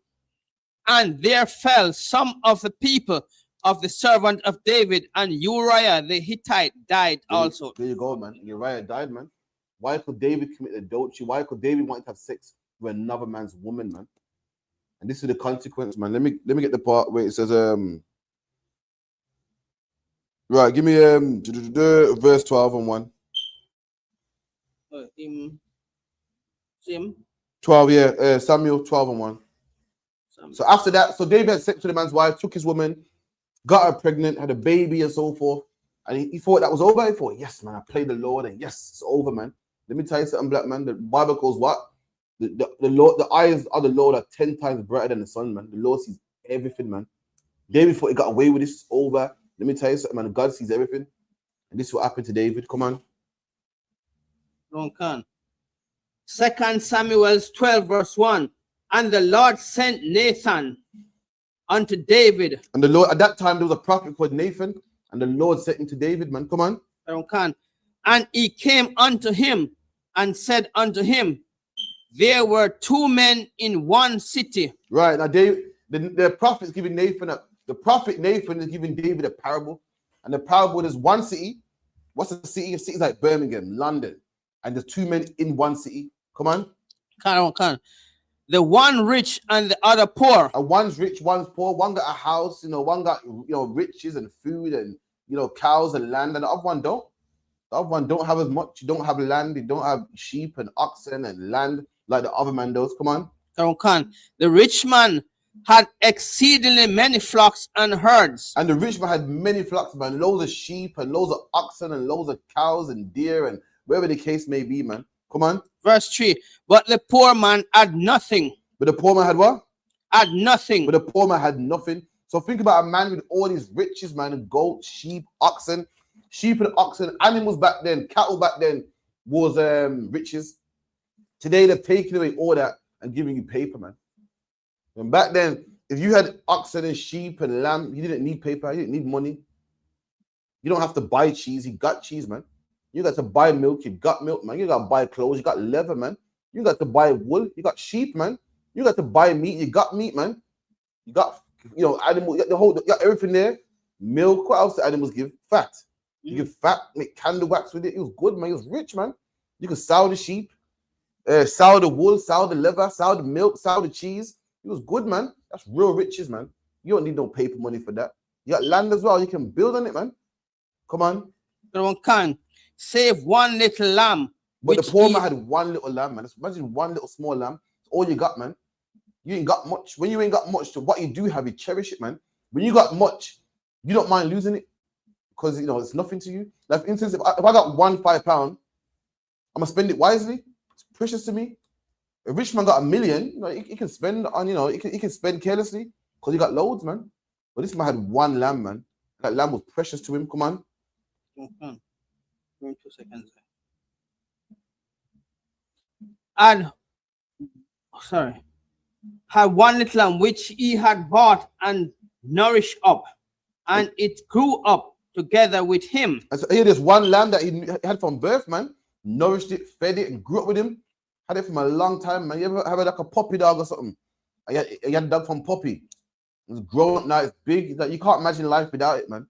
And there fell some of the people of the servant of David, and Uriah the Hittite died also. There you go, man. Uriah died, man. Why could David commit adultery? Why could David want to have sex with another man's woman, man? And this is the consequence, man. Let me get the part where it says right, give me verse 12 and 1. 12, yeah, Samuel 12 and 1. So after that, so David had sex with the man's wife, took his woman, got her pregnant, had a baby and so forth. And he thought that was over. He thought, yes, man, I played the Lord, and yes, it's over, man. Let me tell you something, black man. The Bible calls what? The Lord, the eyes of the Lord are 10 times brighter than the sun, man. The Lord sees everything, man. David thought he got away with this, over. Let me tell you something, man. God sees everything. And this is what happened to David. Come on. 2 Samuel 12 verse 1. And the Lord sent Nathan unto David. And the Lord, at that time, there was a prophet called Nathan. And the Lord sent him to David, man. Come on. And he came unto him and said unto him, there were 2 men in one city. Right. Now, the prophet is giving Nathan, the prophet Nathan is giving David a parable. And the parable is one city. What's a city? A city is like Birmingham, London. And there's 2 men in one city. Come on. The one rich and the other poor. And one's rich, one's poor. One got a house, one got, riches and food and, cows and land. And the other one don't. The other one don't have as much. You don't have land. You don't have sheep and oxen and land like the other man does. Come on. The rich man had exceedingly many flocks and herds. And the rich man had many flocks, man. Loads of sheep and loads of oxen and loads of cows and deer and wherever the case may be, man. Come on. Verse 3. But the poor man had nothing. But the poor man had what? Had nothing. But the poor man had nothing. So think about a man with all these riches, man. Goat, sheep, oxen. Sheep and oxen, animals back then, cattle back then was riches. Today they've taken away all that and giving you paper, man. And back then, if you had oxen and sheep and lamb, you didn't need paper, you didn't need money. You don't have to buy cheese, you got cheese, man. You got to buy milk, you got milk, man. You got to buy clothes, you got leather, man. You got to buy wool, you got sheep, man. You got to buy meat, you got meat, man. You got, animal, you got everything there. Milk, what else do animals give? Fat. You give fat, make candle wax with it. It was good, man. It was rich, man. You could sow the sheep, sow the wool, sow the leather, sow the milk, sow the cheese. It was good, man. That's real riches, man. You don't need no paper money for that. You got land as well. You can build on it, man. Come on. One can save one little lamb. But the poor man had one little lamb, man. Imagine one little small lamb. That's all you got, man. You ain't got much. When you ain't got much, to what you do have, you cherish it, man. When you got much, you don't mind losing it. Because it's nothing to you. Like, for instance, if I got £5, I'm gonna spend it wisely. It's precious to me. A rich man got $1 million, he can spend on, he can spend carelessly because he got loads, man. But this man had one lamb, man. That lamb was precious to him. Come on. 2 seconds. And had one little lamb which he had bought and nourished up, and it grew up together with him. And so here, there's one lamb that he had from birth, man. Nourished it, fed it, and grew up with him. Had it from a long time, man. You ever have like a puppy dog or something? You had a dog from puppy. It's grown up now. It's big. It's like you can't imagine life without it, man.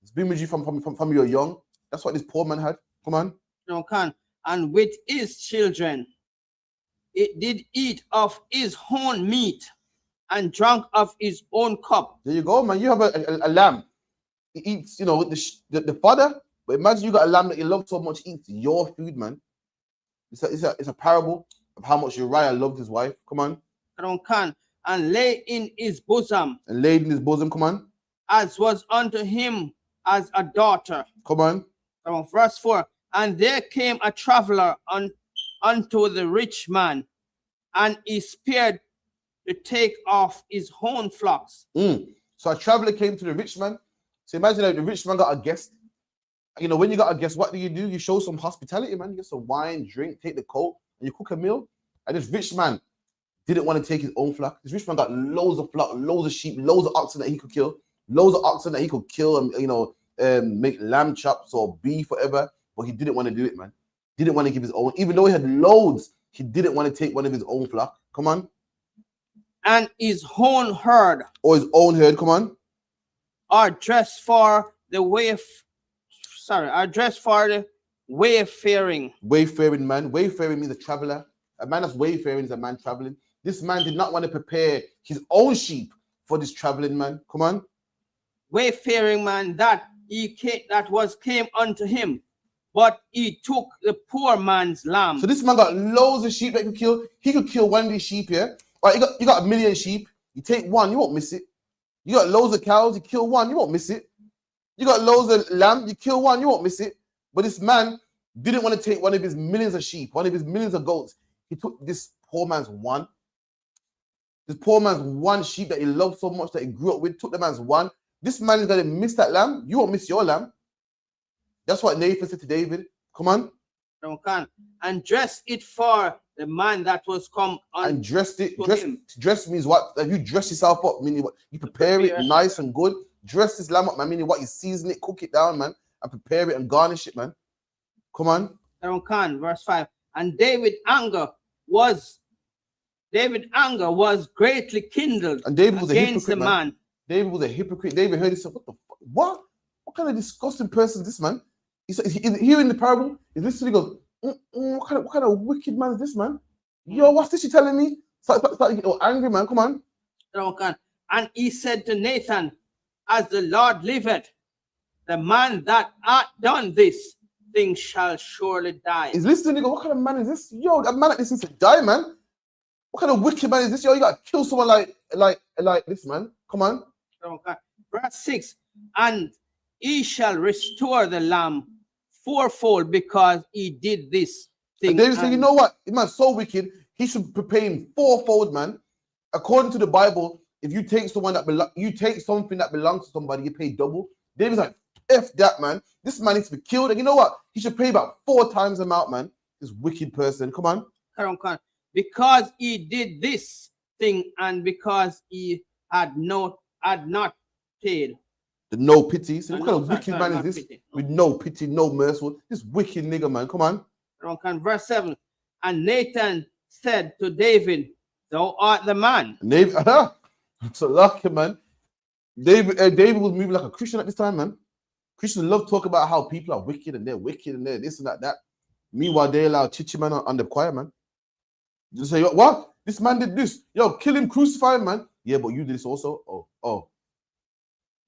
It's been with you from you're young. That's what this poor man had. Come on. No can. And with his children, it did eat of his own meat and drank of his own cup. There you go, man. You have a lamb. It eats, you know, the fodder. But imagine you got a lamb that you love so much, eats your food, man. It's a parable of how much Uriah loved his wife. Come on. Can. And lay in his bosom. And laid in his bosom. Come on. As was unto him as a daughter. Come on. Verse 4. And there came a traveler unto the rich man, and he spared to take off his own flocks. So a traveler came to the rich man. So imagine that the rich man got a guest. You know, when you got a guest, what do? You show some hospitality, man. You get some wine, drink, take the coat, and you cook a meal. And this rich man didn't want to take his own flock. This rich man got loads of flock, loads of sheep, loads of oxen that he could kill, and, you know, make lamb chops or beef, whatever. But he didn't want to do it, man. Didn't want to give his own. Even though he had loads, he didn't want to take one of his own flock. Come on. And his own herd. Or his own herd. Come on. Are dressed for the wayfaring. Wayfaring man. Wayfaring means a traveler. A man that's wayfaring is a man traveling. This man did not want to prepare his own sheep for this traveling man. Come on. Wayfaring man that came unto him, but he took the poor man's lamb. So this man got loads of sheep that he could kill. He could kill one of these sheep here. All right, you got 1 million sheep. You take one, you won't miss it. You got loads of cows, you kill one, you won't miss it. You got loads of lamb, you kill one, you won't miss it. But this man didn't want to take one of his millions of sheep, one of his millions of goats. He took this poor man's one. This poor man's one sheep that he loved so much that he grew up with, took the man's one. This man is going to miss that lamb. You won't miss your lamb. That's what Nathan said to David. Come on. And dress it for the man that was come on. And dressed it. Dress means what? That you dress yourself up, meaning what? You prepare it nice and good. Dress this lamb up, man. Meaning what? You season it, cook it down, man, and prepare it and garnish it, man. Come on. Verse 5. And David's anger was greatly kindled and David was against a hypocrite, the man. David was a hypocrite. David heard this. What the fuck? What? What kind of disgusting person is this, man? He's hearing the parable. He's listening. He goes, what kind of wicked man is this, man? Yo, what's this you telling me? Start getting angry, man. Come on. And he said to Nathan, as the Lord liveth, the man that hath done this thing shall surely die. He's listening. He goes, what kind of man is this? Yo, that man like this needs to die, man. What kind of wicked man is this? Yo, you got to kill someone like this, man. Come on. Verse 6. And he shall restore the lamb fourfold because he did this thing. And David said, you know what? This man's so wicked, he should prepare him fourfold, man. According to the Bible, if you take something that belongs to somebody, you pay double. David's like, F that, man. This man needs to be killed. And you know what? He should pay about 4 times the amount, man. This wicked person. Come on. Because he did this thing and because he had not paid. The no pity. So what kind of wicked man is this? Pity. With no pity, no mercy. This wicked nigga, man. Come on. Verse 7. And Nathan said to David, thou art the man. So lucky, man. David was moving like a Christian at this time, man. Christians love talk about how people are wicked and they're wicked and they're this and that. Meanwhile, they allow Chichi man on the choir, man. You say, what? This man did this. Yo, kill him, crucify him, man. Yeah, but you did this also. Oh.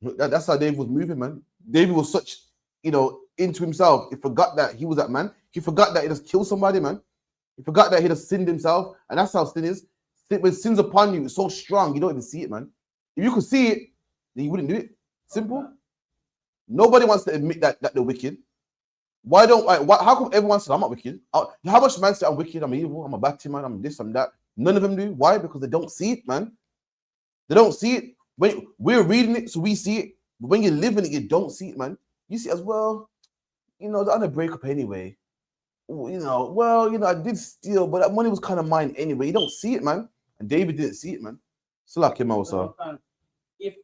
That's how David was moving, man. David was such, into himself. He forgot that he was that man. He forgot that he just killed somebody, man. He forgot that he just sinned himself. And that's how sin is. When sin's upon you, it's so strong, you don't even see it, man. If you could see it, then you wouldn't do it. Simple. Nobody wants to admit that they're wicked. How come everyone says I'm not wicked? How much man say I'm wicked, I'm evil, I'm a bad man, I'm this, I'm that? None of them do. Why? Because they don't see it, man. They don't see it. When we're reading it, so we see it. But when you're living it, you don't see it, man. You see it as well. They're on a breakup anyway. I did steal, but that money was kind of mine anyway. You don't see it, man. And David didn't see it, man. So like him also. If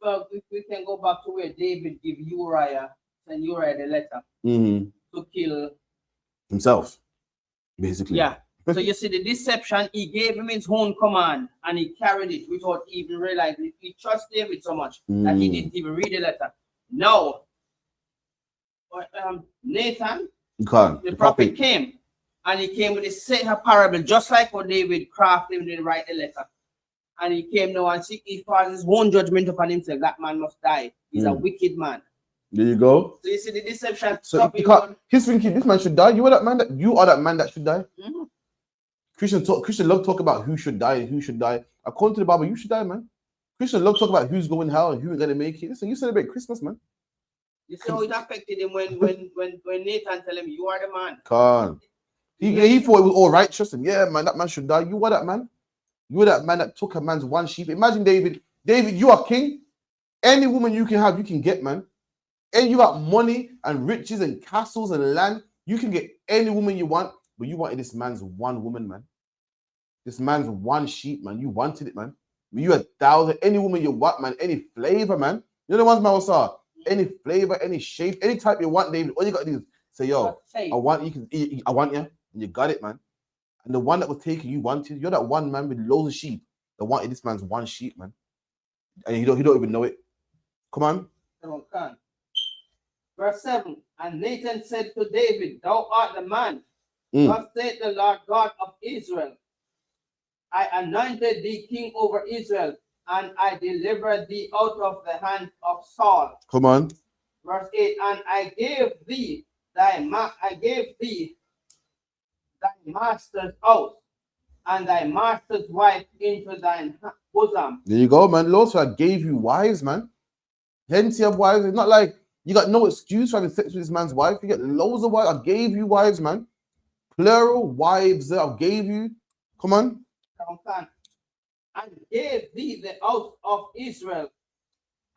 we can go back to where David gave Uriah the letter to kill himself, basically. Yeah. So you see the deception, he gave him his own command and he carried it without even realizing it. He trusted David so much that he didn't even read the letter. Now, Nathan, the prophet came and he came with the same parable, just like what David crafted when he write the letter. And he came now and see he passed his own judgment upon himself. That man must die. He's a wicked man. There you go. So you see the deception. So he's thinking this man should die. You are that man that should die. Mm-hmm. Christian love talk about who should die and who should die. According to the Bible, you should die, man. Christian love talk about who's going to hell and who's gonna make it. Listen, you celebrate Christmas, man. You see how it affected him when Nathan tell him you are the man. Can't. He thought it was all right. Trust him. Yeah, man, that man should die. You are that man. You are that man that took a man's one sheep. Imagine David. David, you are king. Any woman you can have, you can get, man. And you got money and riches and castles and land. You can get any woman you want, but you wanted this man's one woman, man. This man's one sheep, man. You wanted it, man. You 1,000. Any woman you want, man. Any flavor, man. You know the ones, man, saw. Any flavor, any shape, any type you want, David. All you got to do is say, yo, I want you. I want you. And you got it, man. And the one that was taken, you wanted. You're that one man with loads of sheep that wanted this man's one sheep, man. And he don't even know it. Come on. Verse 7. And Nathan said to David, thou art the man. Thus saith the Lord God of Israel. I anointed thee king over Israel, and I delivered thee out of the hand of Saul. Come on. Verse 8. And I gave thee thy master's house and thy master's wife into thine bosom. There you go, man. Lord, so I gave you wives, man. Plenty of wives. It's not like you got no excuse for having sex with this man's wife. You get loads of wives. I gave you wives, man. Plural wives that I gave you. Come on. And gave thee the house of Israel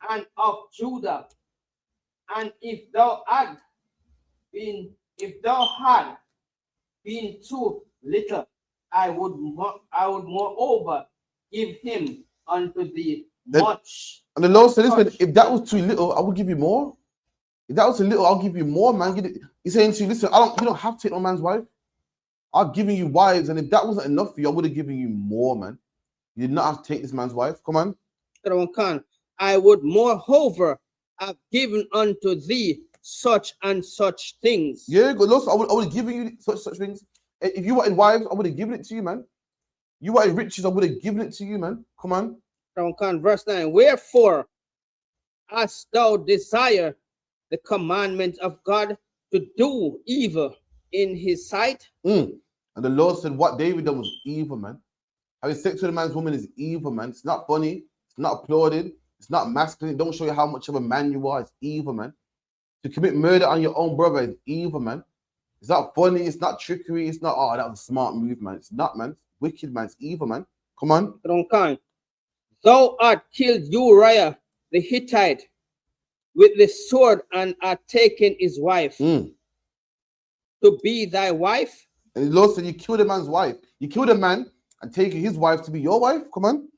and of Judah. And if thou had been too little, I would moreover give him unto thee much. And the Lord said, listen, if that was too little, I will give you more. If that was too little, I'll give you more, man. He's saying to you, listen, you don't have to take no man's wife. I'm giving you wives, and if that wasn't enough for you, I would have given you more, man. You did not have to take this man's wife. Come on. I would moreover have given unto thee such and such things. Yeah, good Lord, I would have given you such things. If you wanted wives, I would have given it to you, man. You wanted riches, I would have given it to you, man. Come on. Verse 9. Wherefore hast thou desire the commandment of God to do evil in his sight? And the Lord said, what David done was evil, man. Having sex with a man's woman is evil, man. It's not funny. It's not applauded. It's not masculine. It don't show you how much of a man you are. It's evil, man. To commit murder on your own brother is evil, man. It's not funny. It's not trickery. It's not, oh, that was a smart move, man. It's not, man. It's wicked, man. It's evil, man. Come on. Thou art killed Uriah the Hittite with the sword and art taken his wife to be thy wife. And the Lord said, you killed a man's wife. You killed a man and taken his wife to be your wife. Come on.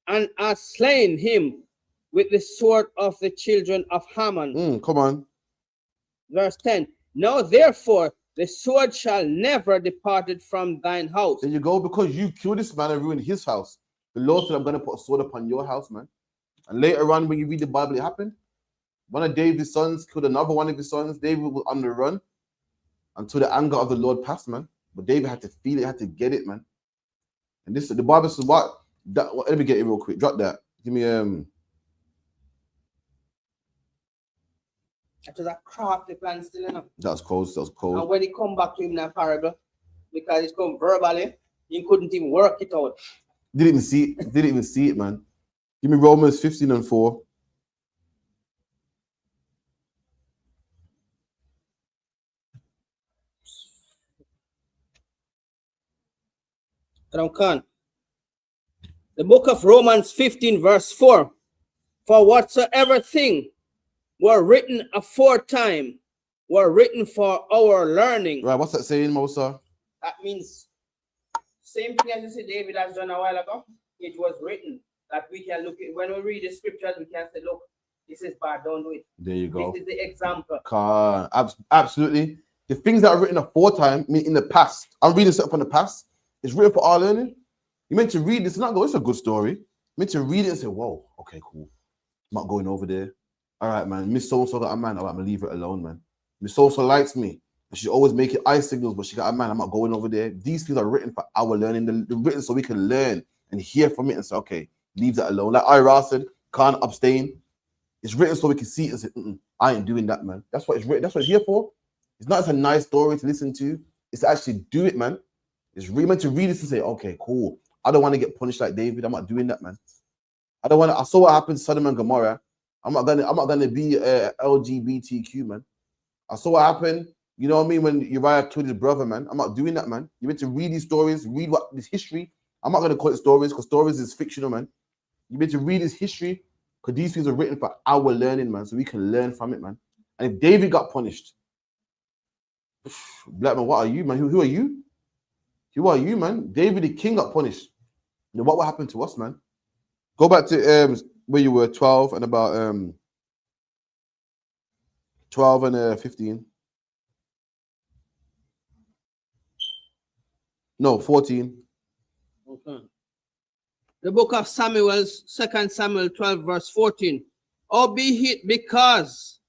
And art slain him with the sword of the children of Haman. Come on. Verse 10. Now therefore the sword shall never depart from thine house. There you go, because you killed this man and ruined his house. The Lord said, I'm going to put a sword upon your house, man. And later on, when you read the Bible, it happened. One of David's sons killed another one of his sons. David was on the run until the anger of the Lord passed, man. But David had to feel it, had to get it, man. And this, the Bible says, let me get it real quick. Drop that. Give me That was a crafty plan still, enough. That was cold. And when he come back to him in that parable, because it's come verbally, he couldn't even work it out. Didn't even see it, man. Give me Romans 15:4. The book of Romans 15 verse 4. For whatsoever thing were written aforetime were written for our learning. Right, what's that saying, Mosa? That means same thing as you said David has done a while ago. It was written that we can look at when we read the scriptures, we can say, look, this is bad, don't do it. There you go. This is the example. Absolutely. The things that are written aforetime, mean in the past. I'm reading something from the past. It's written for our learning. You meant to read this and not go, it's a good story. You meant to read it and say, whoa, okay, cool. I'm not going over there. All right, man. Miss so-and-so got a man. All right, I'm going to leave her alone, man. Miss so-and-so likes me. But she always making eye signals, but she got a man. I'm not going over there. These things are written for our learning. They're written so we can learn and hear from it and say, okay, leave that alone. Like Ira said, can't abstain. It's written so we can see it and say, I ain't doing that, man. That's what it's written. That's what it's here for. It's not just a nice story to listen to. It's to actually do it, man. It's really meant to read this and say, okay, cool. I don't want to get punished like David. I'm not doing that, man. I don't want to. I saw what happened to Sodom and Gomorrah. I'm not gonna be LGBTQ, man. I saw what happened. You know what I mean? When Uriah killed his brother, man. I'm not doing that, man. You meant to read these stories, read what this history. I'm not gonna call it stories because stories is fictional, man. You meant to read this history because these things are written for our learning, man, so we can learn from it, man. And if David got punished, black man, what are you, man? Who are you? Who are you, man? David the king got punished. Then what will happen to us, man? Go back to where you were 12 and about 12 and 15. No, 14. Okay. The book of Samuel, 2 Samuel 12, verse 14. Albeit because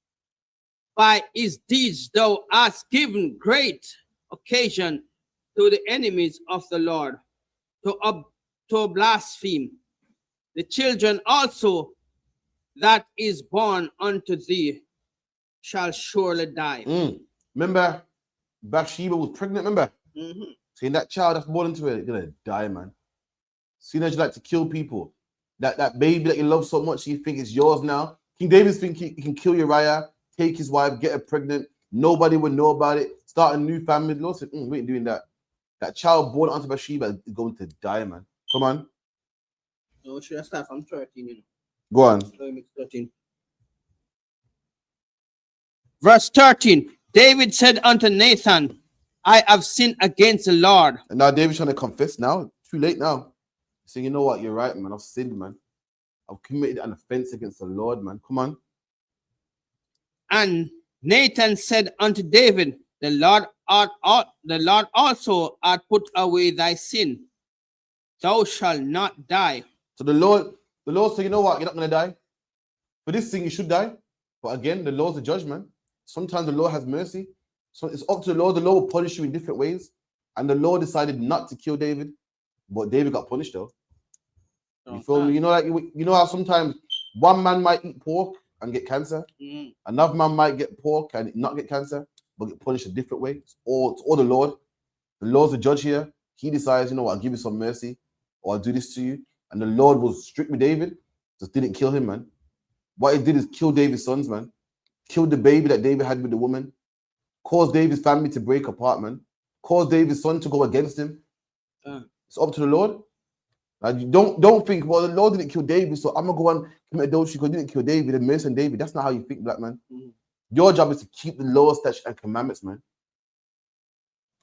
by his deeds thou hast given great occasion to the enemies of the Lord to blaspheme. The children also that is born unto thee shall surely die. Remember, Bathsheba was pregnant, remember? Mm-hmm. Seeing that child that's born into it, gonna die, man. Seeing that you like to kill people. That baby that you love so much, you think it's yours now. King David's thinking he can kill Uriah, take his wife, get her pregnant. Nobody would know about it. Start a new family. The Lord said, we ain't doing that. That child born onto Bathsheba is going to die, man. Come on. So should I start from 13? You know? Go on. 13. Verse 13. David said unto Nathan, I have sinned against the Lord. And now David's trying to confess now. Too late now. So you know what? You're right, man. I've sinned, man. I've committed an offense against the Lord, man. Come on. And Nathan said unto David, the Lord also hath put away thy sin. Thou shalt not die. So the Lord said, you know what? You're not going to die. For this thing, you should die. But again, the Lord's a judgment. Sometimes the Lord has mercy. So it's up to the Lord. The Lord will punish you in different ways. And the Lord decided not to kill David. But David got punished, though. You feel me? You know, like you know how sometimes one man might eat pork and get cancer. Another man might get pork and not get cancer, but get punished a different way. It's all the Lord. The Lord's the judge here. He decides, you know what, I'll give you some mercy, or I'll do this to you. And the Lord was strict with David, just didn't kill him, man. What he did is kill David's sons, man. Killed the baby that David had with the woman. Caused David's family to break apart, man. Caused David's son to go against him. It's up to the Lord. Like, you don't think, well, the Lord didn't kill David, so I'm gonna go and commit adultery because he didn't kill David and mercy on David. That's not how you think, black man. Your job is to keep the law, statutes, and commandments, man.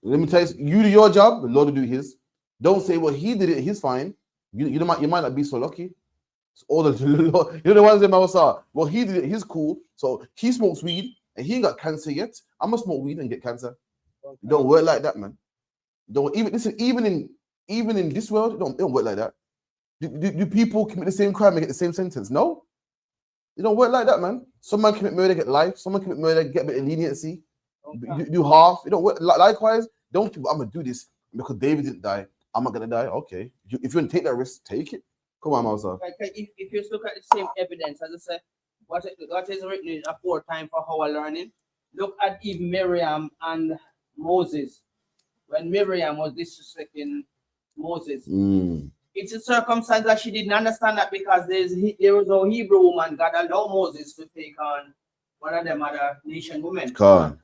Let me tell you, you do your job, the Lord will do his. Don't say, well, he did it, he's fine. You might not be so lucky. It's all the Lord. You know the ones in Mawasa. Well, he did it, he's cool. So he smokes weed and he ain't got cancer yet. I'm gonna smoke weed and get cancer. It don't work like that, man. Don't even listen, even in this world, it don't work like that. Do people commit the same crime and get the same sentence? No. It don't work like that, man. Some man commit murder, get life. Someone commit murder, get a bit of leniency. Do half. It don't work. Likewise, don't think, I'm gonna do this because David didn't die. I'm not gonna die. Okay. If you want to take that risk, take it. Come on, Mousa. If you look at the same evidence, as I said, what is written in aforetime for our learning, look at even Miriam and Moses. When Miriam was disrespecting Moses, it's a circumstance that she didn't understand that because there was no Hebrew woman God allowed Moses to take on one of them other nation women. So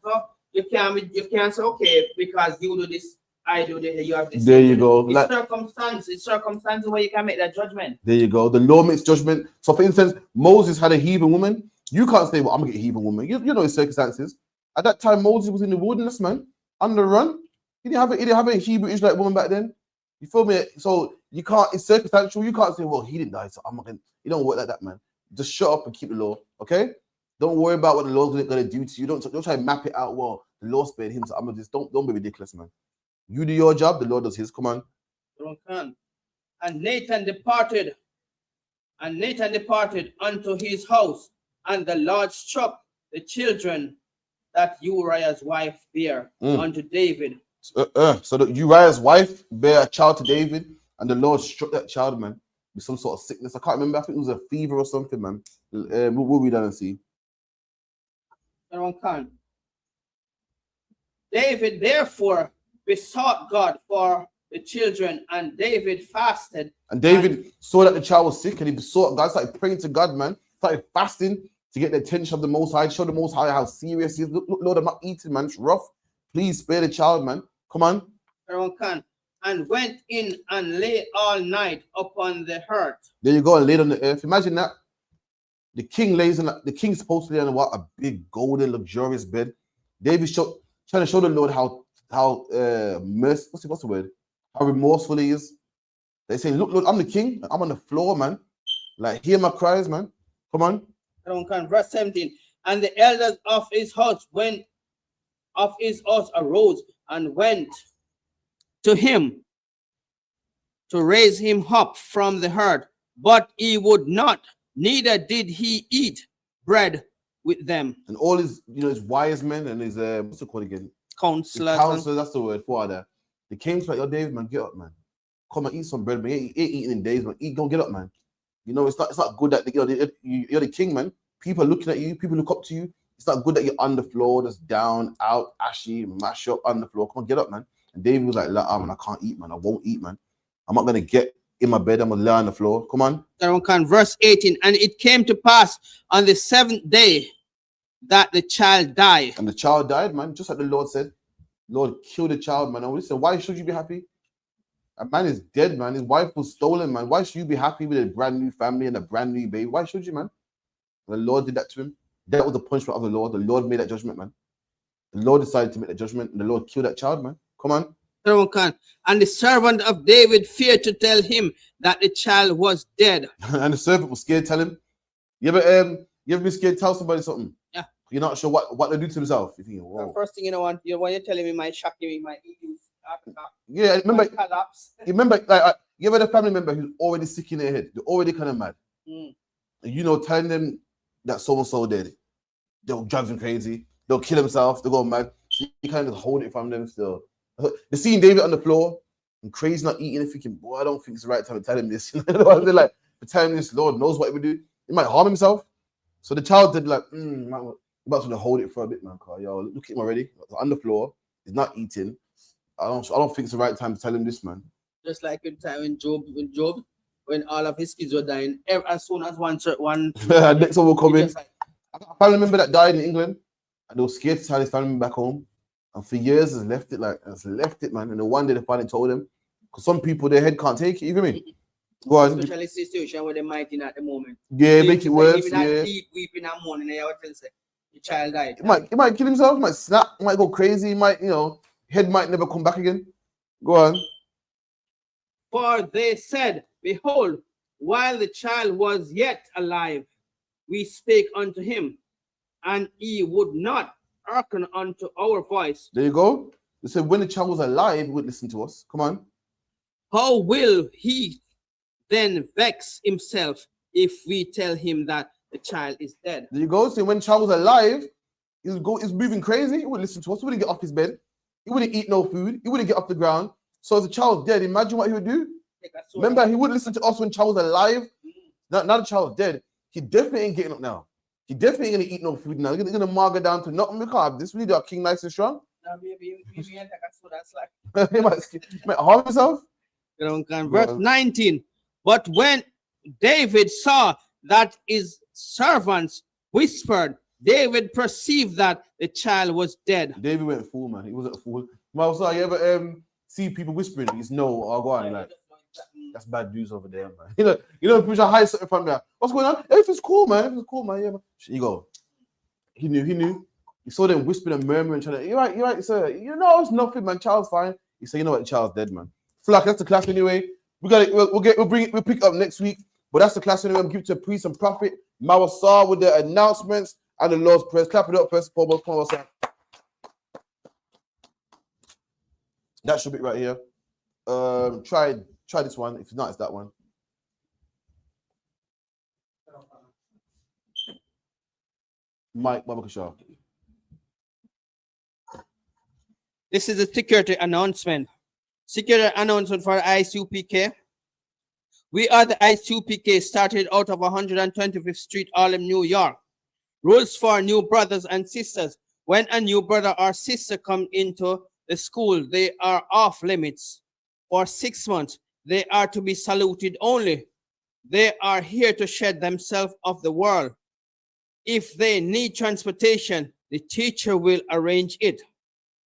you can't say, okay, because you do this, I do this, you have this. There you go. It's circumstance where you can make that judgment. There you go. The law makes judgment. So for instance, Moses had a heathen woman. You can't say, well, I'm gonna get a heathen woman. You know his circumstances. At that time, Moses was in the wilderness, man, on the run. He didn't have a Hebrew Israelite woman back then. You feel me? So you can't, it's circumstantial. You can't say, well, he didn't die, so I'm not gonna. It don't work like that, man. Just shut up and keep the law, okay? Don't worry about what the Lord's gonna do to you. Don't try to map it out. Well, The Lord spared him. So I'm just don't be ridiculous, man. You do your job, the Lord does his. Come on. And Nathan departed unto his house, and the Lord struck the children that Uriah's wife bare unto David. So that Uriah's wife bare a child to David, and the Lord struck that child, man, with some sort of sickness. I can't remember. I think it was a fever or something, man. We'll read that and see. David therefore besought God for the children, and David fasted. And David saw that the child was sick, and he besought God, started praying to God, man. Started fasting to get the attention of the Most High, show the Most High how serious he is. Look, Lord, I'm not eating, man. It's rough. Please spare the child, man. Come on. And went in and lay all night upon the hearth. There you go, and laid on the earth. Imagine that. The king lays on the king's supposed to lay on what, a big golden luxurious bed. David's trying to show the Lord how what's the word? How remorseful he is. They say, look, I'm the king. I'm on the floor, man. Like, hear my cries, man. Come on. Verse 17. And the elders of his house arose and went to him to raise him up from the hearth, but he would not, neither did he eat bread with them. And all his, his wise men and his what's it called again? Counselors. That's the word for that. They came to like, yo, David, man, get up, man. Come and eat some bread, man. You ain't eating in days, man. Go get up, man. It's not good that you're the king, man. People are looking at you. People look up to you. It's not good that you're on the floor, just down, out, ashy, mash up on the floor. Come on, get up, man. And David was like, man, I can't eat, man. I won't eat, man. I'm not gonna get in my bed. I'm gonna lay on the floor. Come on. Verse 18. And it came to pass on the 7th day that the child died. And the child died, man. Just like the Lord said. Lord, kill the child, man. And we said, why should you be happy? A man is dead, man. His wife was stolen, man. Why should you be happy with a brand new family and a brand new baby? Why should you, man? The Lord did that to him. That was the punishment of the Lord. The Lord made that judgment, man. The Lord decided to make that judgment, and the Lord killed that child, man. Come on. And the servant of David feared to tell him that the child was dead. And the servant was scared to tell him. You ever been scared to tell somebody something? Yeah. You're not sure what they do to themselves. You think, whoa. The first thing when you're telling me my shock, you might yeah, remember, like, you ever had a family member who's already sick in their head? They're already kind of mad. And telling them that so-and-so dead, they'll drive them crazy. They'll kill themselves. They'll go mad. So you kind of hold it from them still. They're seeing David on the floor and crazy not eating and thinking, boy, I don't think it's the right time to tell him this. They're like, the time this Lord knows what he would do. He might harm himself. So the child did like, about to hold it for a bit, man. Yo, look at him already on the floor. He's not eating. I don't think it's the right time to tell him this, man. Just like in time when all of his kids were dying, as soon as one next one will come in. I family member that died in England, and they were scared to tell his family back home. And for years, has left it, man. And the one day they finally told him, because some people their head can't take it. You feel me? Go on. Especially situation where they're mighty at the moment. Yeah, make it worse. Even that deep weeping that morning, they would tell say the child died. He might kill himself. He might snap. He might go crazy. He might, head might never come back again. Go on. For they said, behold, while the child was yet alive, we spake unto him, and he would not hearken unto our voice. There you go. They said when the child was alive, he would listen to us. Come on. How will he then vex himself if we tell him that the child is dead? There you go. So when the child was alive, he's moving crazy. He wouldn't listen to us. He wouldn't get off his bed. He wouldn't eat no food. He wouldn't get off the ground. So if the child's dead, imagine what he would do. Remember, he wouldn't listen to us when the child was alive. Now the child's dead. He definitely ain't getting up now. He definitely ain't gonna eat no food now. He's gonna marga down to nothing. We can't have this. We need our king nice and strong. Maybe that's like he might harm himself. Verse 19. But when David saw that his servants whispered, David perceived that the child was dead. David went fool, man. He wasn't a fool. So you ever see people whispering? He's no, or go on, like that's bad news over there, man. People should hide something from there. What's going on? Everything's cool, man. Everything's cool, man. Yeah, man. You go. He knew. He saw them whispering and murmuring, trying to, you're right, sir. It's nothing, man. Child's fine. He said, you know what, the child's dead, man. Flack, that's the class anyway. We'll pick it up next week. But that's the class anyway. We'll give it to a priest and prophet. Mawasar with the announcements and the Lord's prayers. Clap it up first, foremost. That should be right here. Try this one. If not, it's that one. Mike Babakashaw. This is a security announcement. Security announcement for ISUPK. We are the ISUPK, started out of 125th Street, Harlem, New York. Rules for new brothers and sisters. When a new brother or sister come into the school, they are off limits. For 6 months, they are to be saluted only. They are here to shed themselves of the world. If they need transportation, the teacher will arrange it.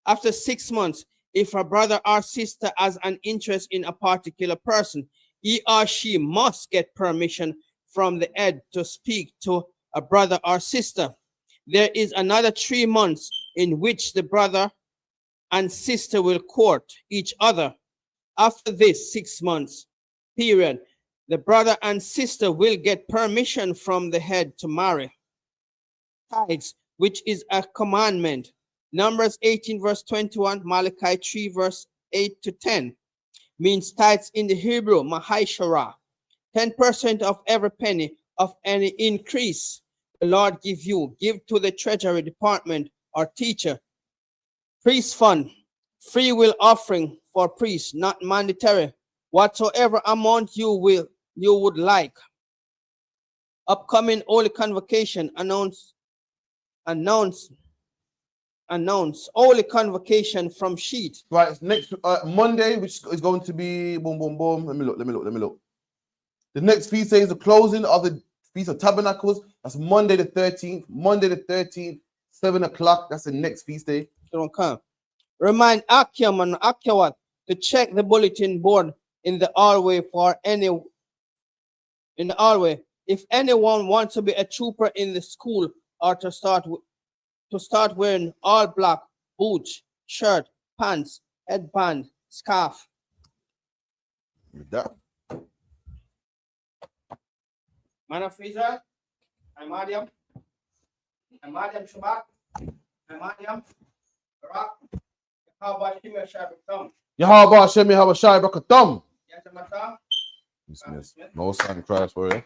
After 6 months, if a brother or sister has an interest in a particular person, he or she must get permission from the head to speak to a brother or sister. There is another 3 months in which the brother and sister will court each other. After this 6 months period, the brother and sister will get permission from the head to marry. Tithes, which is a commandment. Numbers 18 verse 21, Malachi 3 verse 8 to 10, means tithes in the Hebrew, Mahaishara. 10% of every penny of any increase the Lord give you, give to the treasury department or teacher. Priest fund, free will offering for priests, not mandatory. Whatsoever amount you would like. Upcoming holy convocation, announce holy convocation from sheet. Right, next Monday, which is going to be boom, boom, boom. Let me look. The next feast day is the closing of the Feast of Tabernacles. That's Monday the 13th. Monday the 13th, 7 o'clock. That's the next feast day. Don't come. Remind Akim and Akiwat to check the bulletin board in the hallway if anyone wants to be a trooper in the school or to start wearing all black boots, shirt, pants, headband, scarf. With that. Man of Israel, I'm Adiam Shabbat, I'm Adiam Barak, Yahweh Shemir Shabbatam. Yahweh Shemir Habashai Brakatam. Yatamata. Dismiss. No sign of Christ for you.